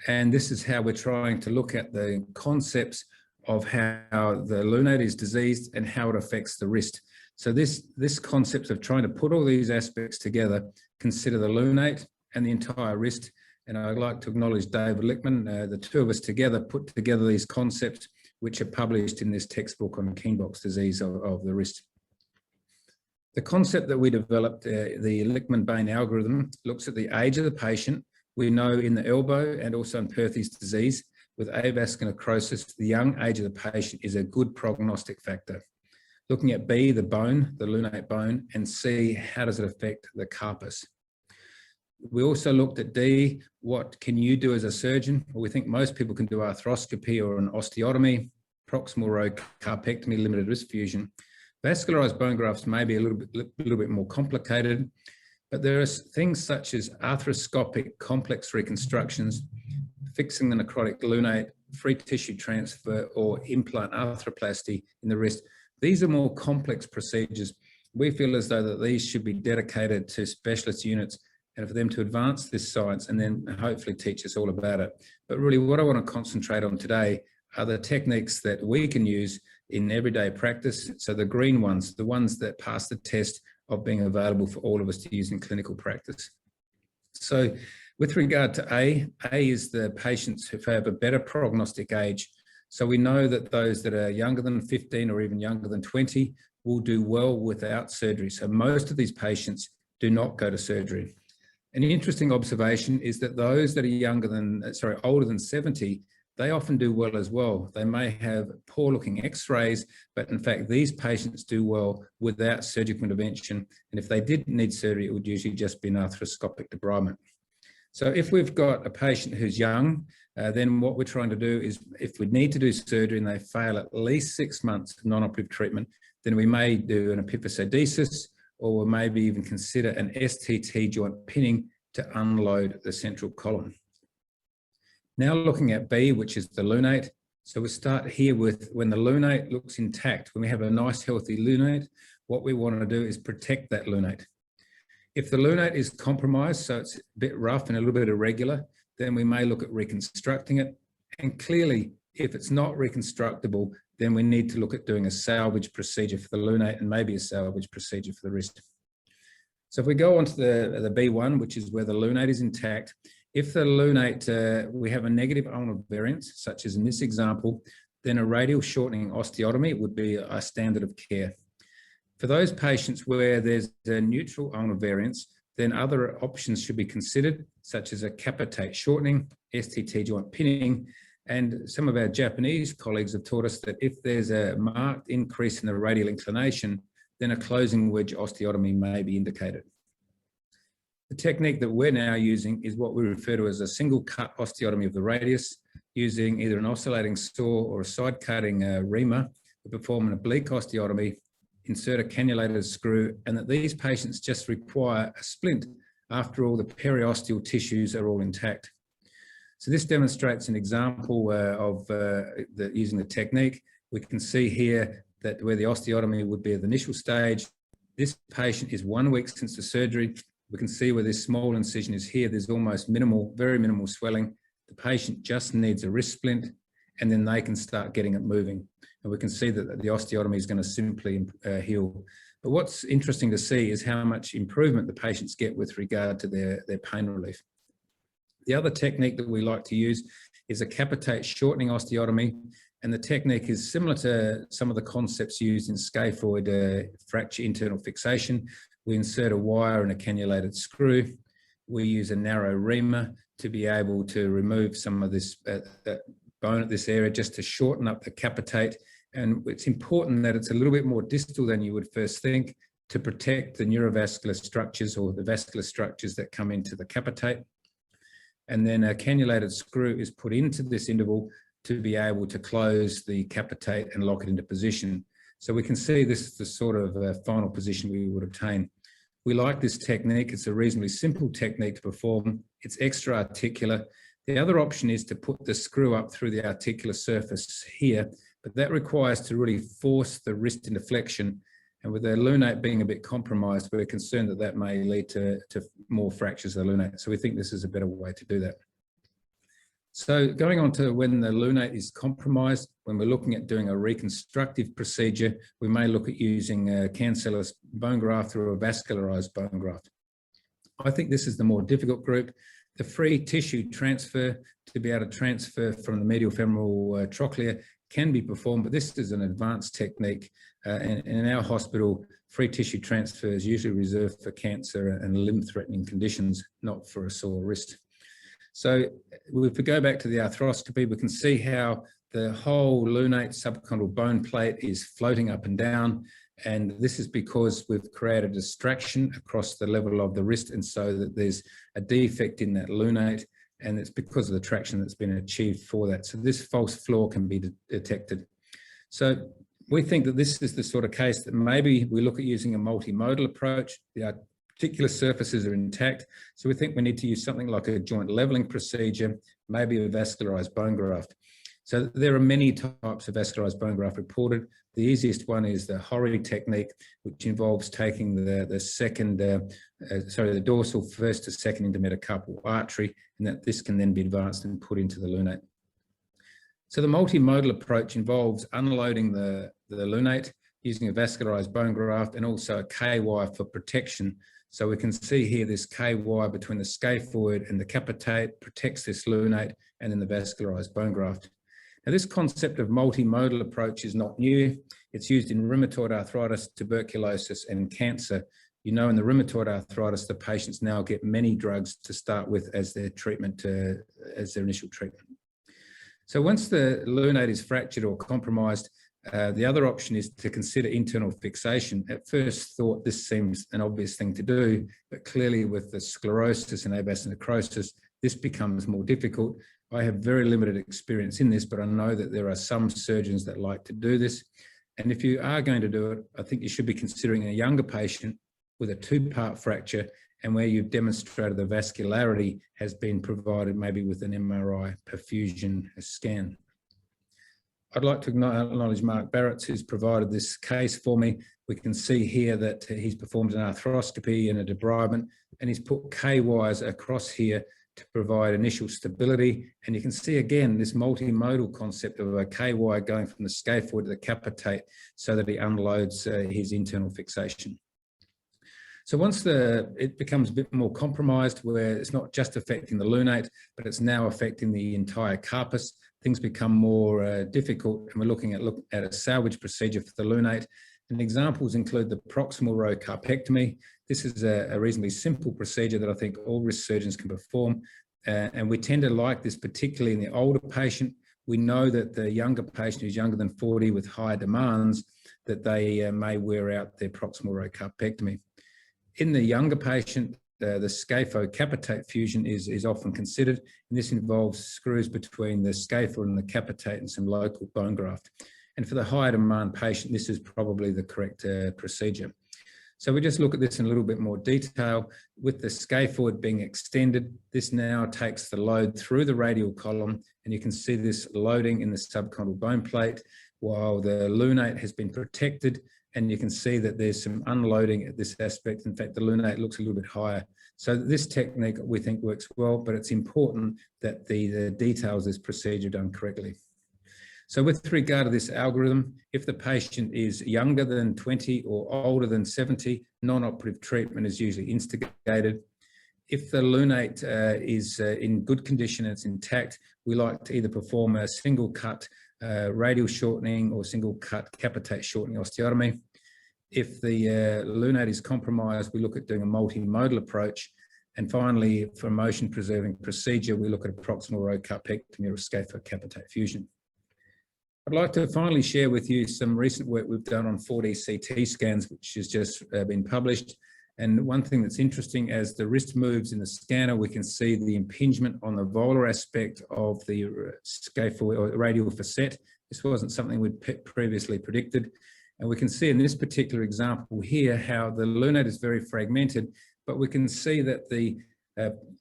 And this is how we're trying to look at the concepts of how the lunate is diseased and how it affects the wrist. So this concept of trying to put all these aspects together, consider the lunate and the entire wrist. And I'd like to acknowledge David Lichtman. The 2 of us together put together these concepts, which are published in this textbook on Kienbock's disease of the wrist. The concept that we developed, the Lichtman-Bain algorithm, looks at the age of the patient. We know in the elbow and also in Perthes disease with avascular necrosis, the young age of the patient is a good prognostic factor. Looking at B, the bone, the lunate bone, and C, how does it affect the carpus? We also looked at D, what can you do as a surgeon? Well, we think most people can do arthroscopy or an osteotomy, proximal row carpectomy, limited wrist fusion. Vascularized bone grafts may be a little bit more complicated, but there are things such as arthroscopic complex reconstructions, fixing the necrotic lunate, free tissue transfer, or implant arthroplasty in the wrist. These are more complex procedures. We feel as though that these should be dedicated to specialist units and for them to advance this science and then hopefully teach us all about it. But really what I want to concentrate on today are the techniques that we can use in everyday practice. So the green ones, the ones that pass the test of being available for all of us to use in clinical practice. So with regard to A is the patients who have a better prognostic age. So we know that those that are younger than 15 or even younger than 20 will do well without surgery. So most of these patients do not go to surgery. An interesting observation is that those that are older than 70, they often do well as well. They may have poor looking x-rays, but in fact, these patients do well without surgical intervention. And if they did need surgery, it would usually just be an arthroscopic debridement. So if we've got a patient who's young, then what we're trying to do is, if we need to do surgery and they fail at least 6 months of non-operative treatment, then we may do an epiphysodesis, or we'll maybe even consider an STT joint pinning to unload the central column. Now looking at B, which is the lunate. So we start here with when the lunate looks intact. When we have a nice healthy lunate, what we want to do is protect that lunate. If the lunate is compromised, so it's a bit rough and a little bit irregular, then we may look at reconstructing it. And clearly, if it's not reconstructible, then we need to look at doing a salvage procedure for the lunate and maybe a salvage procedure for the wrist. So if we go on to the B1, which is where the lunate is intact, if the lunate, we have a negative ulnar variance, such as in this example, then a radial shortening osteotomy would be a standard of care. For those patients where there's a neutral ulnar variance, then other options should be considered, such as a capitate shortening, STT joint pinning, and some of our Japanese colleagues have taught us that if there's a marked increase in the radial inclination, then a closing wedge osteotomy may be indicated. The technique that we're now using is what we refer to as a single cut osteotomy of the radius, using either an oscillating saw or a side cutting reamer to perform an oblique osteotomy, insert a cannulated screw, and that these patients just require a splint after all the periosteal tissues are all intact. So this demonstrates an example of using the technique. We can see here that where the osteotomy would be at the initial stage, this patient is 1 week since the surgery. We can see where this small incision is here. There's almost minimal, very minimal swelling. The patient just needs a wrist splint, and then they can start getting it moving. And we can see that the osteotomy is going to simply heal. But what's interesting to see is how much improvement the patients get with regard to their pain relief. The other technique that we like to use is a capitate shortening osteotomy. And the technique is similar to some of the concepts used in scaphoid fracture internal fixation. We insert a wire and a cannulated screw. We use a narrow reamer to be able to remove some of this bone at this area, just to shorten up the capitate. And it's important that it's a little bit more distal than you would first think, to protect the neurovascular structures or the vascular structures that come into the capitate. And then a cannulated screw is put into this interval to be able to close the capitate and lock it into position. So we can see this is the sort of final position we would obtain. We like this technique. It's a reasonably simple technique to perform. It's extra articular. The other option is to put the screw up through the articular surface here, but that requires to really force the wrist into flexion. And with the lunate being a bit compromised, we're concerned that that may lead to more fractures of the lunate. So we think this is a better way to do that. So going on to when the lunate is compromised, when we're looking at doing a reconstructive procedure, we may look at using a cancellous bone graft or a vascularized bone graft. I think this is the more difficult group. The free tissue transfer, to be able to transfer from the medial femoral trochlea, can be performed, but this is an advanced technique. And in our hospital, free tissue transfer is usually reserved for cancer and limb-threatening conditions, not for a sore wrist. So if we go back to the arthroscopy, we can see how the whole lunate subchondral bone plate is floating up and down. And this is because we've created a distraction across the level of the wrist, and so that there's a defect in that lunate, and it's because of the traction that's been achieved for that. So this false floor can be detected. So we think that this is the sort of case that maybe we look at using a multimodal approach. The articular surfaces are intact, so we think we need to use something like a joint leveling procedure, maybe a vascularized bone graft. So there are many types of vascularized bone graft reported. The easiest one is the Horry technique, which involves taking the dorsal first to second intermetacarpal artery, and that this can then be advanced and put into the lunate. So the multimodal approach involves unloading the lunate using a vascularized bone graft and also a K-wire for protection. So we can see here this K-wire between the scaphoid and the capitate protects this lunate, and then the vascularized bone graft. Now, this concept of multimodal approach is not new. It's used in rheumatoid arthritis, tuberculosis, and cancer, you know, in the rheumatoid arthritis, the patients now get many drugs to start with as their treatment, as their initial treatment. So once the lunate is fractured or compromised, the other option is to consider internal fixation. At first thought, this seems an obvious thing to do, but clearly with the sclerosis and avascular necrosis, this becomes more difficult. I have very limited experience in this, but I know that there are some surgeons that like to do this. And if you are going to do it, I think you should be considering a younger patient with a two-part fracture and where you've demonstrated the vascularity has been provided, maybe with an MRI perfusion scan. I'd like to acknowledge Mark Barrett, who's provided this case for me. We can see here that he's performed an arthroscopy and a debridement, and he's put K-wires across here to provide initial stability. And you can see again this multimodal concept of a K-wire going from the scaphoid to the capitate so that he unloads his internal fixation. So once it becomes a bit more compromised, where it's not just affecting the lunate, but it's now affecting the entire carpus, things become more difficult, and we're looking at a salvage procedure for the lunate. And examples include the proximal row carpectomy. This is a reasonably simple procedure that I think all wrist surgeons can perform. And we tend to like this, particularly in the older patient. We know that the younger patient who's younger than 40 with higher demands, that they may wear out their proximal row carpectomy. In the younger patient, the scaphocapitate fusion is often considered, and this involves screws between the scaphoid and the capitate and some local bone graft. And for the higher demand patient, this is probably the correct procedure. So we just look at this in a little bit more detail. With the scaphoid being extended, this now takes the load through the radial column, and you can see this loading in the subchondral bone plate while the lunate has been protected. And you can see that there's some unloading at this aspect. In fact, the lunate looks a little bit higher. So this technique we think works well, but it's important that the details of this procedure are done correctly. So with regard to this algorithm, if the patient is younger than 20 or older than 70, non-operative treatment is usually instigated. If the lunate is in good condition and it's intact, we like to either perform a single cut radial shortening or single cut capitate shortening osteotomy. If the lunate is compromised, we look at doing a multimodal approach. And finally, for a motion preserving procedure, we look at a proximal row carpectomy or a scaphocapitate fusion. I'd like to finally share with you some recent work we've done on 4D CT scans, which has just been published. And one thing that's interesting, as the wrist moves in the scanner, we can see the impingement on the volar aspect of the scaphoid or radial facet. This wasn't something we'd previously predicted. And we can see in this particular example here how the lunate is very fragmented, but we can see that the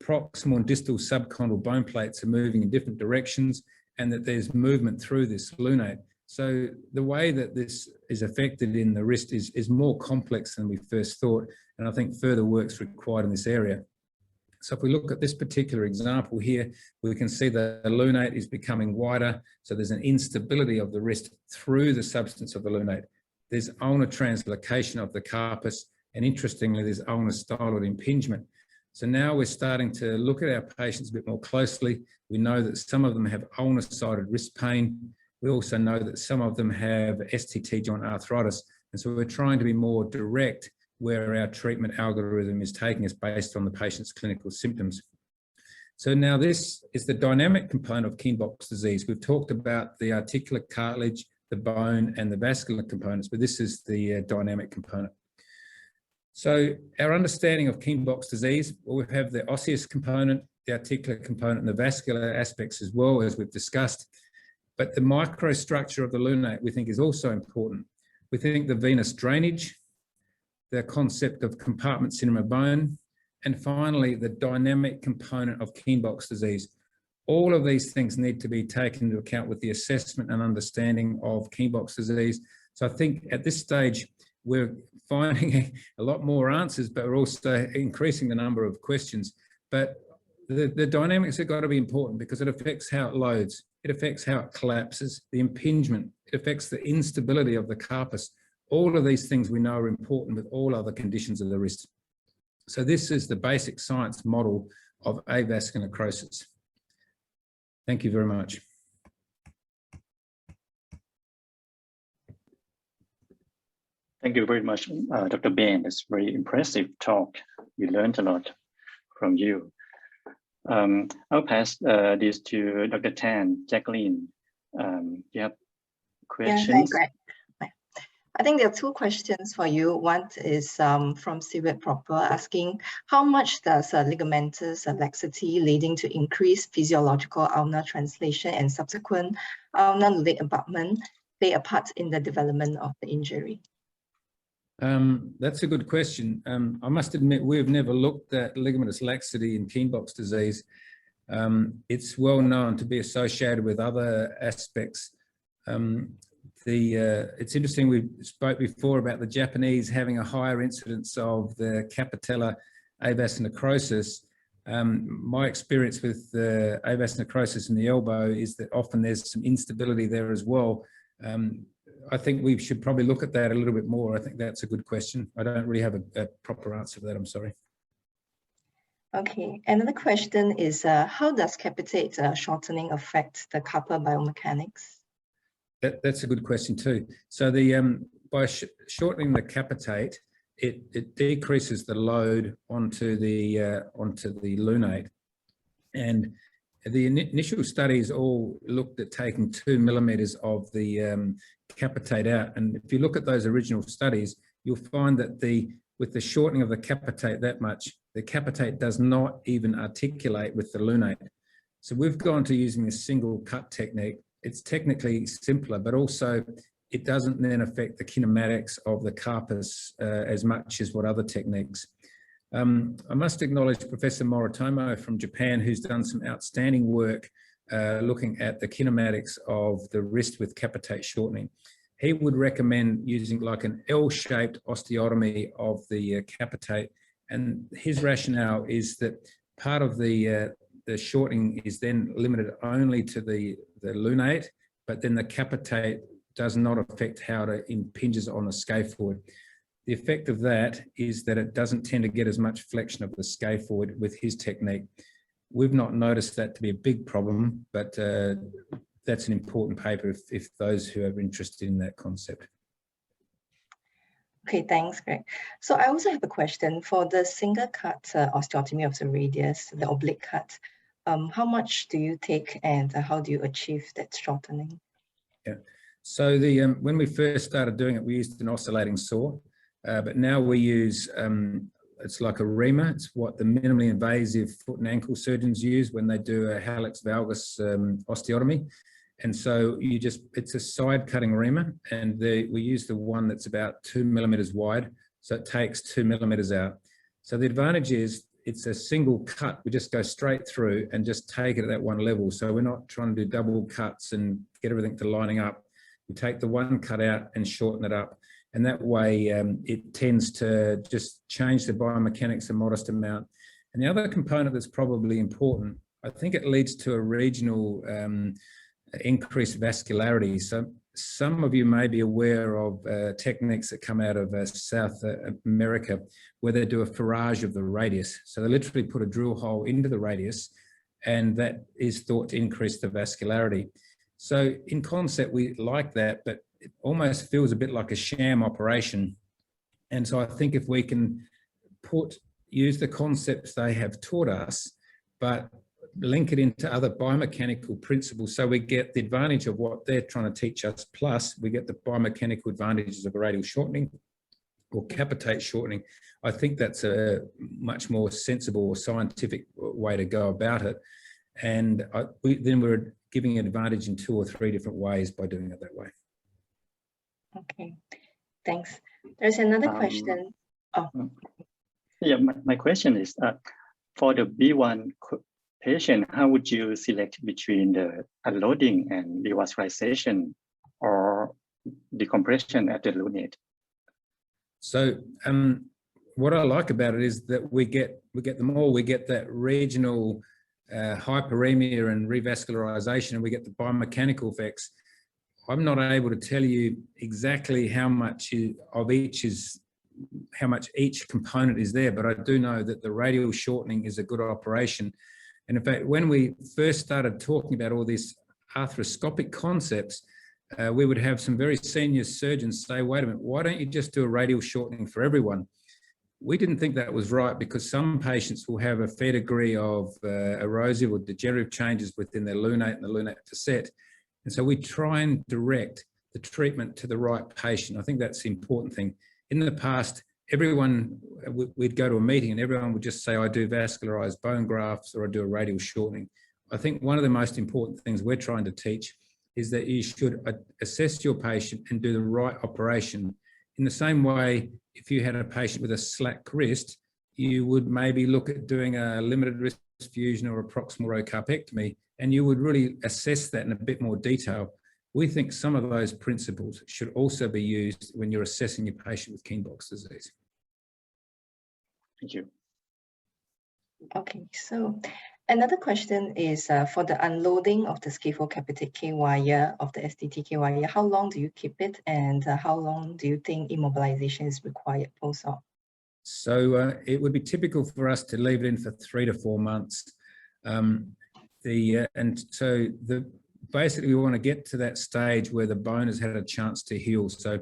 proximal and distal subchondral bone plates are moving in different directions, and that there's movement through this lunate. So the way that this is affected in the wrist is more complex than we first thought, and I think further work's required in this area. So if we look at this particular example here, we can see that the lunate is becoming wider, so there's an instability of the wrist through the substance of the lunate. There's ulnar translocation of the carpus, and interestingly, there's ulnar styloid impingement. So now we're starting to look at our patients a bit more closely. We know that some of them have ulnar-sided wrist pain. We also know that some of them have STT joint arthritis. And so we're trying to be more direct where our treatment algorithm is taking us based on the patient's clinical symptoms. So now this is the dynamic component of Kienbock's disease. We've talked about the articular cartilage, the bone, and the vascular components, but this is the dynamic component. So our understanding of Kienbock's disease, well, we have the osseous component, the articular component, and the vascular aspects as well, as we've discussed. But the microstructure of the lunate, we think, is also important. We think the venous drainage, the concept of compartment syndrome of bone, and finally, the dynamic component of Kienbock's disease. All of these things need to be taken into account with the assessment and understanding of Kienbock's disease. So I think at this stage, we're finding a lot more answers, but we're also increasing the number of questions. But the dynamics have got to be important because it affects how it loads. It affects how it collapses, the impingement. It affects the instability of the carpus. All of these things we know are important with all other conditions of the wrist. So this is the basic science model of avascular necrosis. Thank you very much. Thank you very much, Dr. Ben. It's very impressive talk. We learned a lot from you. I'll pass this to Dr. Tan, Jacqueline. Do you have questions? Yeah, hi, Greg. I think there are two questions for you. One is from Sylvia Proper asking, how much does ligamentous laxity leading to increased physiological ulnar translation and subsequent ulnar leg abutment play a part in the development of the injury? That's a good question. I must admit, we've never looked at ligamentous laxity in Kienbock's disease. It's well known to be associated with other aspects. It's interesting, we spoke before about the Japanese having a higher incidence of the capitellar avas necrosis. My experience with the avas necrosis in the elbow is that often there's some instability there as well. I think we should probably look at that a little bit more. I think that's a good question. I don't really have a proper answer to that, I'm sorry. Okay, another question is, how does capitate shortening affect the carpal biomechanics? That's a good question too. So by shortening the capitate, it decreases the load onto the lunate, and the initial studies all looked at taking 2 millimeters of the capitate out. And if you look at those original studies, you'll find that with the shortening of the capitate that much, the capitate does not even articulate with the lunate. So we've gone to using a single cut technique. It's technically simpler, but also it doesn't then affect the kinematics of the carpus as much as what other techniques. I must acknowledge Professor Moritomo from Japan, who's done some outstanding work looking at the kinematics of the wrist with capitate shortening. He would recommend using like an L-shaped osteotomy of the capitate, and his rationale is that part of the shortening is then limited only to the lunate, but then the capitate does not affect how it impinges on the scaphoid. The effect of that is that it doesn't tend to get as much flexion of the scaphoid with his technique. We've not noticed that to be a big problem, but that's an important paper if those who are interested in that concept. Okay, thanks, Greg. So I also have a question for the single cut osteotomy of the radius, the oblique cut. How much do you take and how do you achieve that shortening? Yeah, so when we first started doing it, we used an oscillating saw, but now we use, it's like a reamer. It's what the minimally invasive foot and ankle surgeons use when they do a hallux valgus osteotomy. And so it's a side cutting reamer, and we use the one that's about 2 millimeters wide. So it takes 2 millimeters out. So the advantage is it's a single cut. We just go straight through and just take it at that one level. So we're not trying to do double cuts and get everything to lining up. We take the one cut out and shorten it up. And that way it tends to just change the biomechanics a modest amount. And the other component that's probably important, I think it leads to a regional increased vascularity. So some of you may be aware of techniques that come out of South America where they do a farage of the radius. So they literally put a drill hole into the radius, and that is thought to increase the vascularity. So in concept, we like that, but it almost feels a bit like a sham operation. And so I think if we can use the concepts they have taught us, but link it into other biomechanical principles, so we get the advantage of what they're trying to teach us, plus we get the biomechanical advantages of radial shortening or capitate shortening. I think that's a much more sensible or scientific way to go about it. And then we're giving an advantage in 2 or 3 different ways by doing it that way. Okay, thanks. There's another question. Oh. Yeah, my question is, for the B1 patient, how would you select between the unloading and revascularization or decompression at the lunate? So what I like about it is that we get them all. We get that regional hyperemia and revascularization, and we get the biomechanical effects. I'm not able to tell you exactly how much each component is there, but I do know that the radial shortening is a good operation. And in fact, when we first started talking about all these arthroscopic concepts, we would have some very senior surgeons say, wait a minute, why don't you just do a radial shortening for everyone? We didn't think that was right because some patients will have a fair degree of erosive or degenerative changes within their lunate and the lunate facet. And so we try and direct the treatment to the right patient. I think that's the important thing. In the past, everyone, we'd go to a meeting and everyone would just say, I do vascularized bone grafts or I do a radial shortening. I think one of the most important things we're trying to teach is that you should assess your patient and do the right operation. In the same way, if you had a patient with a slack wrist, you would maybe look at doing a limited wrist fusion or a proximal row carpectomy, and you would really assess that in a bit more detail. We think some of those principles should also be used when you're assessing your patient with Kienbock's disease. Thank you. Okay, so another question is for the unloading of the scaphocapitate K wire of the STTK wire, how long do you keep it, and how long do you think immobilization is required post-op? So it would be typical for us to leave it in for 3 to 4 months. Basically we want to get to that stage where the bone has had a chance to heal. So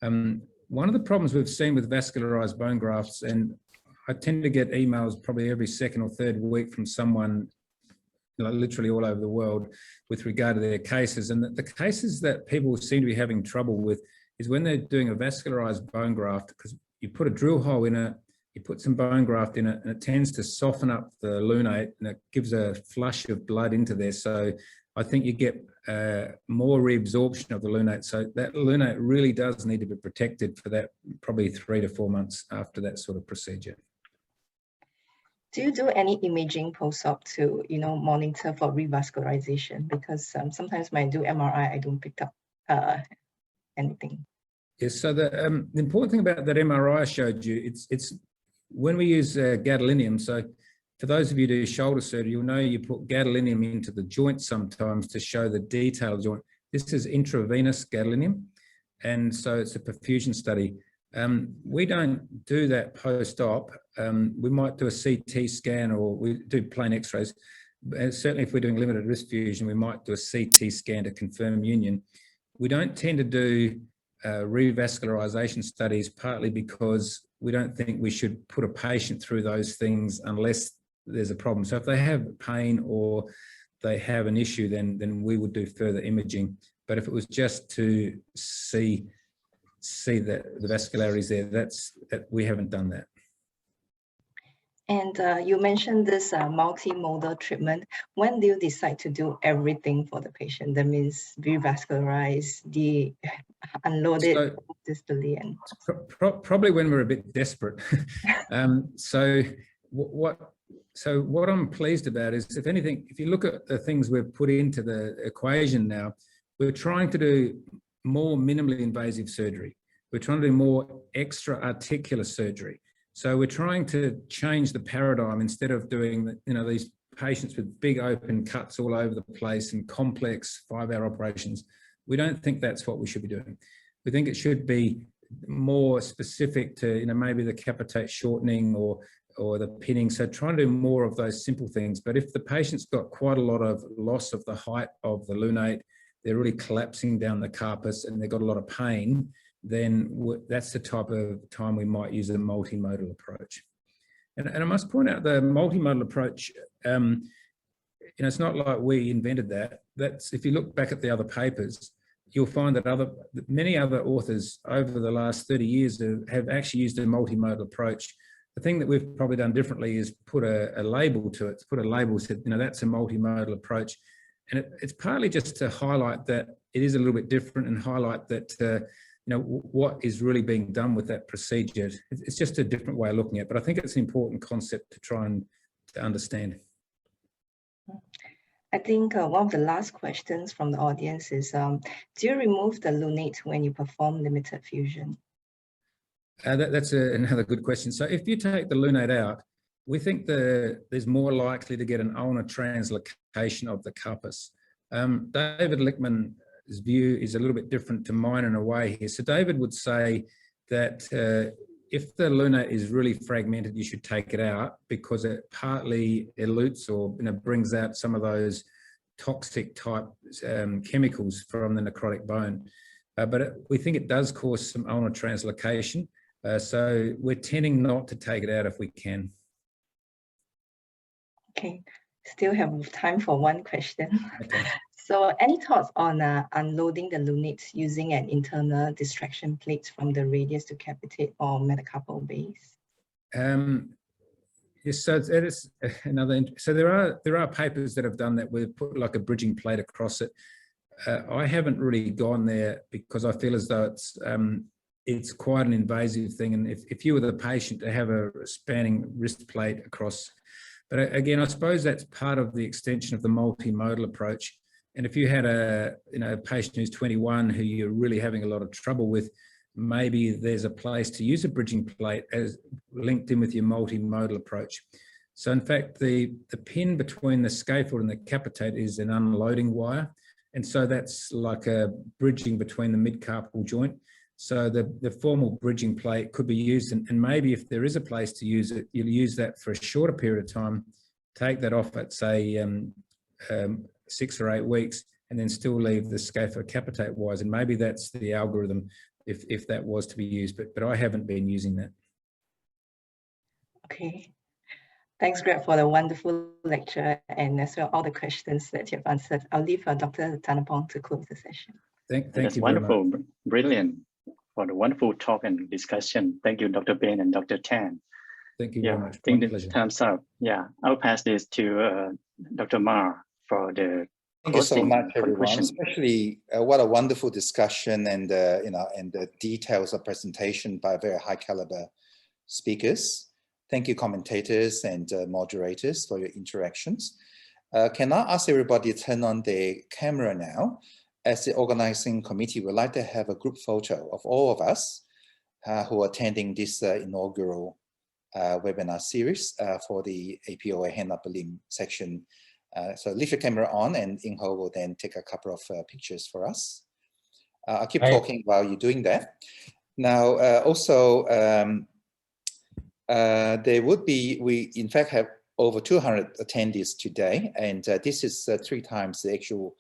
one of the problems we've seen with vascularized bone grafts, and I tend to get emails probably every second or third week from someone literally all over the world with regard to their cases. And the cases that people seem to be having trouble with is when they're doing a vascularized bone graft, because you put a drill hole in it, you put some bone graft in it, and it tends to soften up the lunate and it gives a flush of blood into there. So I think you get more reabsorption of the lunate. So that lunate really does need to be protected for that probably 3 to 4 months after that sort of procedure. Do you do any imaging post-op to, monitor for revascularization? Because sometimes when I do MRI, I don't pick up anything. Yes, so the important thing about that MRI I showed you, it's when we use gadolinium. So for those of you who do shoulder surgery, you'll know you put gadolinium into the joint sometimes to show the detailed joint. This is intravenous gadolinium, and so it's a perfusion study. We don't do that post-op. We might do a CT scan or we do plain x-rays. Certainly if we're doing limited wrist fusion, we might do a CT scan to confirm union. We don't tend to do revascularization studies, partly because we don't think we should put a patient through those things unless there's a problem. So if they have pain or they have an issue, then we would do further imaging. But if it was just to see that the vascularities there, we haven't done that. And you mentioned this multimodal treatment. When do you decide to do everything for the patient? That means revascularize, unload it distally, and probably when we're a bit desperate. So what I'm pleased about is, if anything, if you look at the things we've put into the equation now, we're trying to do more minimally invasive surgery. We're trying to do more extra articular surgery. So we're trying to change the paradigm. Instead of doing, these patients with big open cuts all over the place and complex 5-hour operations, we don't think that's what we should be doing. We think it should be more specific to, maybe the capitate shortening or the pinning. So trying to do more of those simple things. But if the patient's got quite a lot of loss of the height of the lunate, they're really collapsing down the carpus and they've got a lot of pain, then that's the type of time we might use a multimodal approach. And I must point out the multimodal approach, it's not like we invented that. That's, if you look back at the other papers, you'll find that many other authors over the last 30 years have actually used a multimodal approach. The thing that we've probably done differently is put a label to it, said, that's a multimodal approach. And it's partly just to highlight that it is a little bit different and highlight that, what is really being done with that procedure. It's just a different way of looking at it, but I think it's an important concept to try and to understand. I think one of the last questions from the audience is, do you remove the lunate when you perform limited fusion? That's another good question. So if you take the lunate out, we think there's more likely to get an ulnar translocation of the carpus. David Lichtman's view is a little bit different to mine in a way here. So David would say that if the lunate is really fragmented, you should take it out because it partly elutes or brings out some of those toxic type chemicals from the necrotic bone. But we think it does cause some ulnar translocation. So we're tending not to take it out if we can. Okay, still have time for one question. Okay. So any thoughts on unloading the lunates using an internal distraction plate from the radius to capitate or metacarpal base? Yes, so it is another. So there are papers that have done that where they put like a bridging plate across it. I haven't really gone there because I feel as though it's quite an invasive thing, and if you were the patient to have a spanning wrist plate across. But again, I suppose that's part of the extension of the multimodal approach. And if you had a patient who's 21 who you're really having a lot of trouble with, maybe there's a place to use a bridging plate as linked in with your multimodal approach. So in fact, the pin between the scaphoid and the capitate is an unloading wire. And so that's like a bridging between the mid-carpal joint. So the formal bridging plate could be used, and maybe if there is a place to use it, you'll use that for a shorter period of time, take that off at say 6 or 8 weeks, and then still leave the scaphocapitate wires. And maybe that's the algorithm if that was to be used, but I haven't been using that. Okay. Thanks, Greg, for the wonderful lecture and as well all the questions that you've answered. I'll leave Dr. Thanapong to close the session. Thank That's you wonderful, very much. brilliant, for the wonderful talk and discussion. Thank you, Dr. Ben and Dr. Tan. Thank you very much. I think My the pleasure. time's up. Yeah, I'll pass this to Dr. Ma for the Thank you so closing much, for the everyone. question. Especially what a wonderful discussion, and and the details of presentation by very high caliber speakers. Thank you, commentators and moderators, for your interactions. Can I ask everybody to turn on their camera now? As the organizing committee, we'd like to have a group photo of all of us who are attending this inaugural webinar series for the APOA Hand Upper Limb section. So leave your camera on, and Inho will then take a couple of pictures for us. I'll keep talking while you're doing that. Now, also, there would be, we in fact have over 200 attendees today, and this is 3 times the actual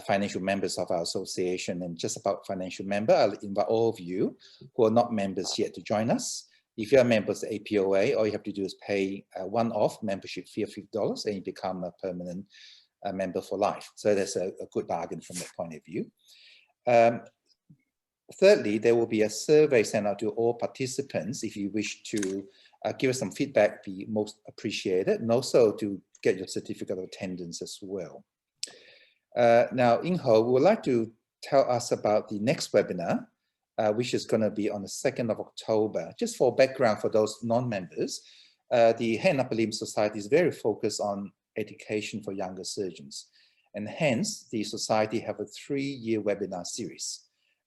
financial members of our association. And just about financial member, I'll invite all of you who are not members yet to join us. If you're members of APOA, all you have to do is pay a one-off membership fee of $50 and you become a permanent member for life. So that's a good bargain from that point of view. Thirdly, there will be a survey sent out to all participants. If you wish to give us some feedback, be most appreciated, and also to get your certificate of attendance as well. Now, Inho would like to tell us about the next webinar, which is going to be on the 2nd of October. Just for background for those non-members, the Hand Upper Limb Society is very focused on education for younger surgeons. And hence, the society have a 3-year webinar series,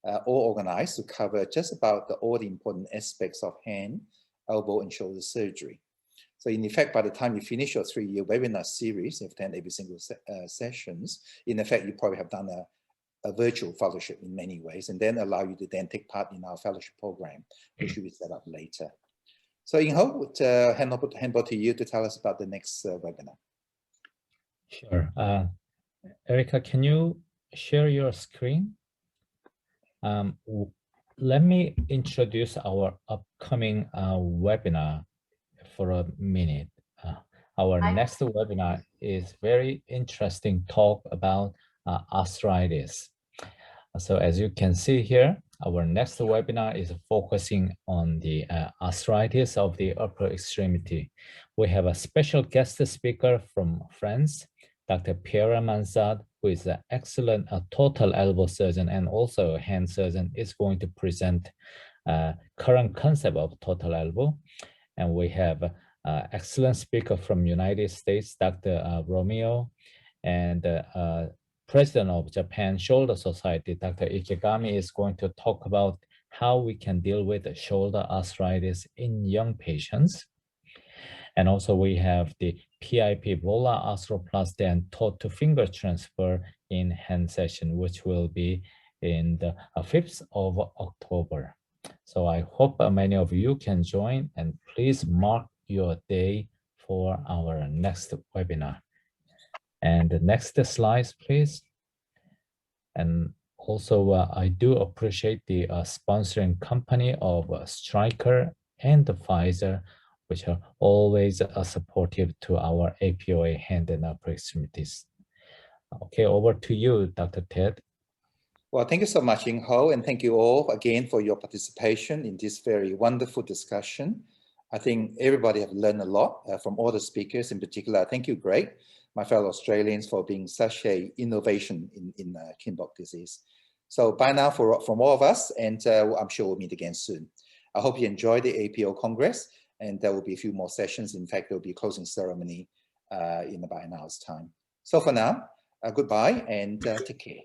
all organized to cover just about all the important aspects of hand, elbow, and shoulder surgery. So in effect, by the time you finish your 3-year webinar series, you've attended every single sessions, in effect, you probably have done a virtual fellowship in many ways, and then allow you to then take part in our fellowship program, which will be set up later. So Inho, would hand over to you to tell us about the next webinar. Sure. Erica, can you share your screen? Let me introduce our upcoming webinar for a minute. Our next webinar is very interesting talk about arthritis. So as you can see here, our next webinar is focusing on the arthritis of the upper extremity. We have a special guest speaker from France, Dr. Pierre Mansard, who is an excellent total elbow surgeon and also a hand surgeon, is going to present current concept of total elbow. And we have excellent speaker from United States, Dr. Romeo, and President of Japan Shoulder Society, Dr. Ikegami, is going to talk about how we can deal with shoulder arthritis in young patients. And also we have the PIP volar arthroplasty and toe to finger transfer in hand session, which will be in the 5th of October. So I hope many of you can join, and please mark your day for our next webinar. And the next slides, please. And also, I do appreciate the sponsoring company of Stryker and Pfizer, which are always supportive to our APOA hand and upper extremities. Okay, over to you, Dr. Ted. Well, thank you so much, Ying Ho, and thank you all again for your participation in this very wonderful discussion. I think everybody have learned a lot from all the speakers. In particular, thank you, Greg, my fellow Australians, for being such a innovation in Kienbock disease. So bye now from all of us, and I'm sure we'll meet again soon. I hope you enjoy the APO Congress, and there will be a few more sessions. In fact, there will be a closing ceremony in about an hour's time. So for now, goodbye and take care.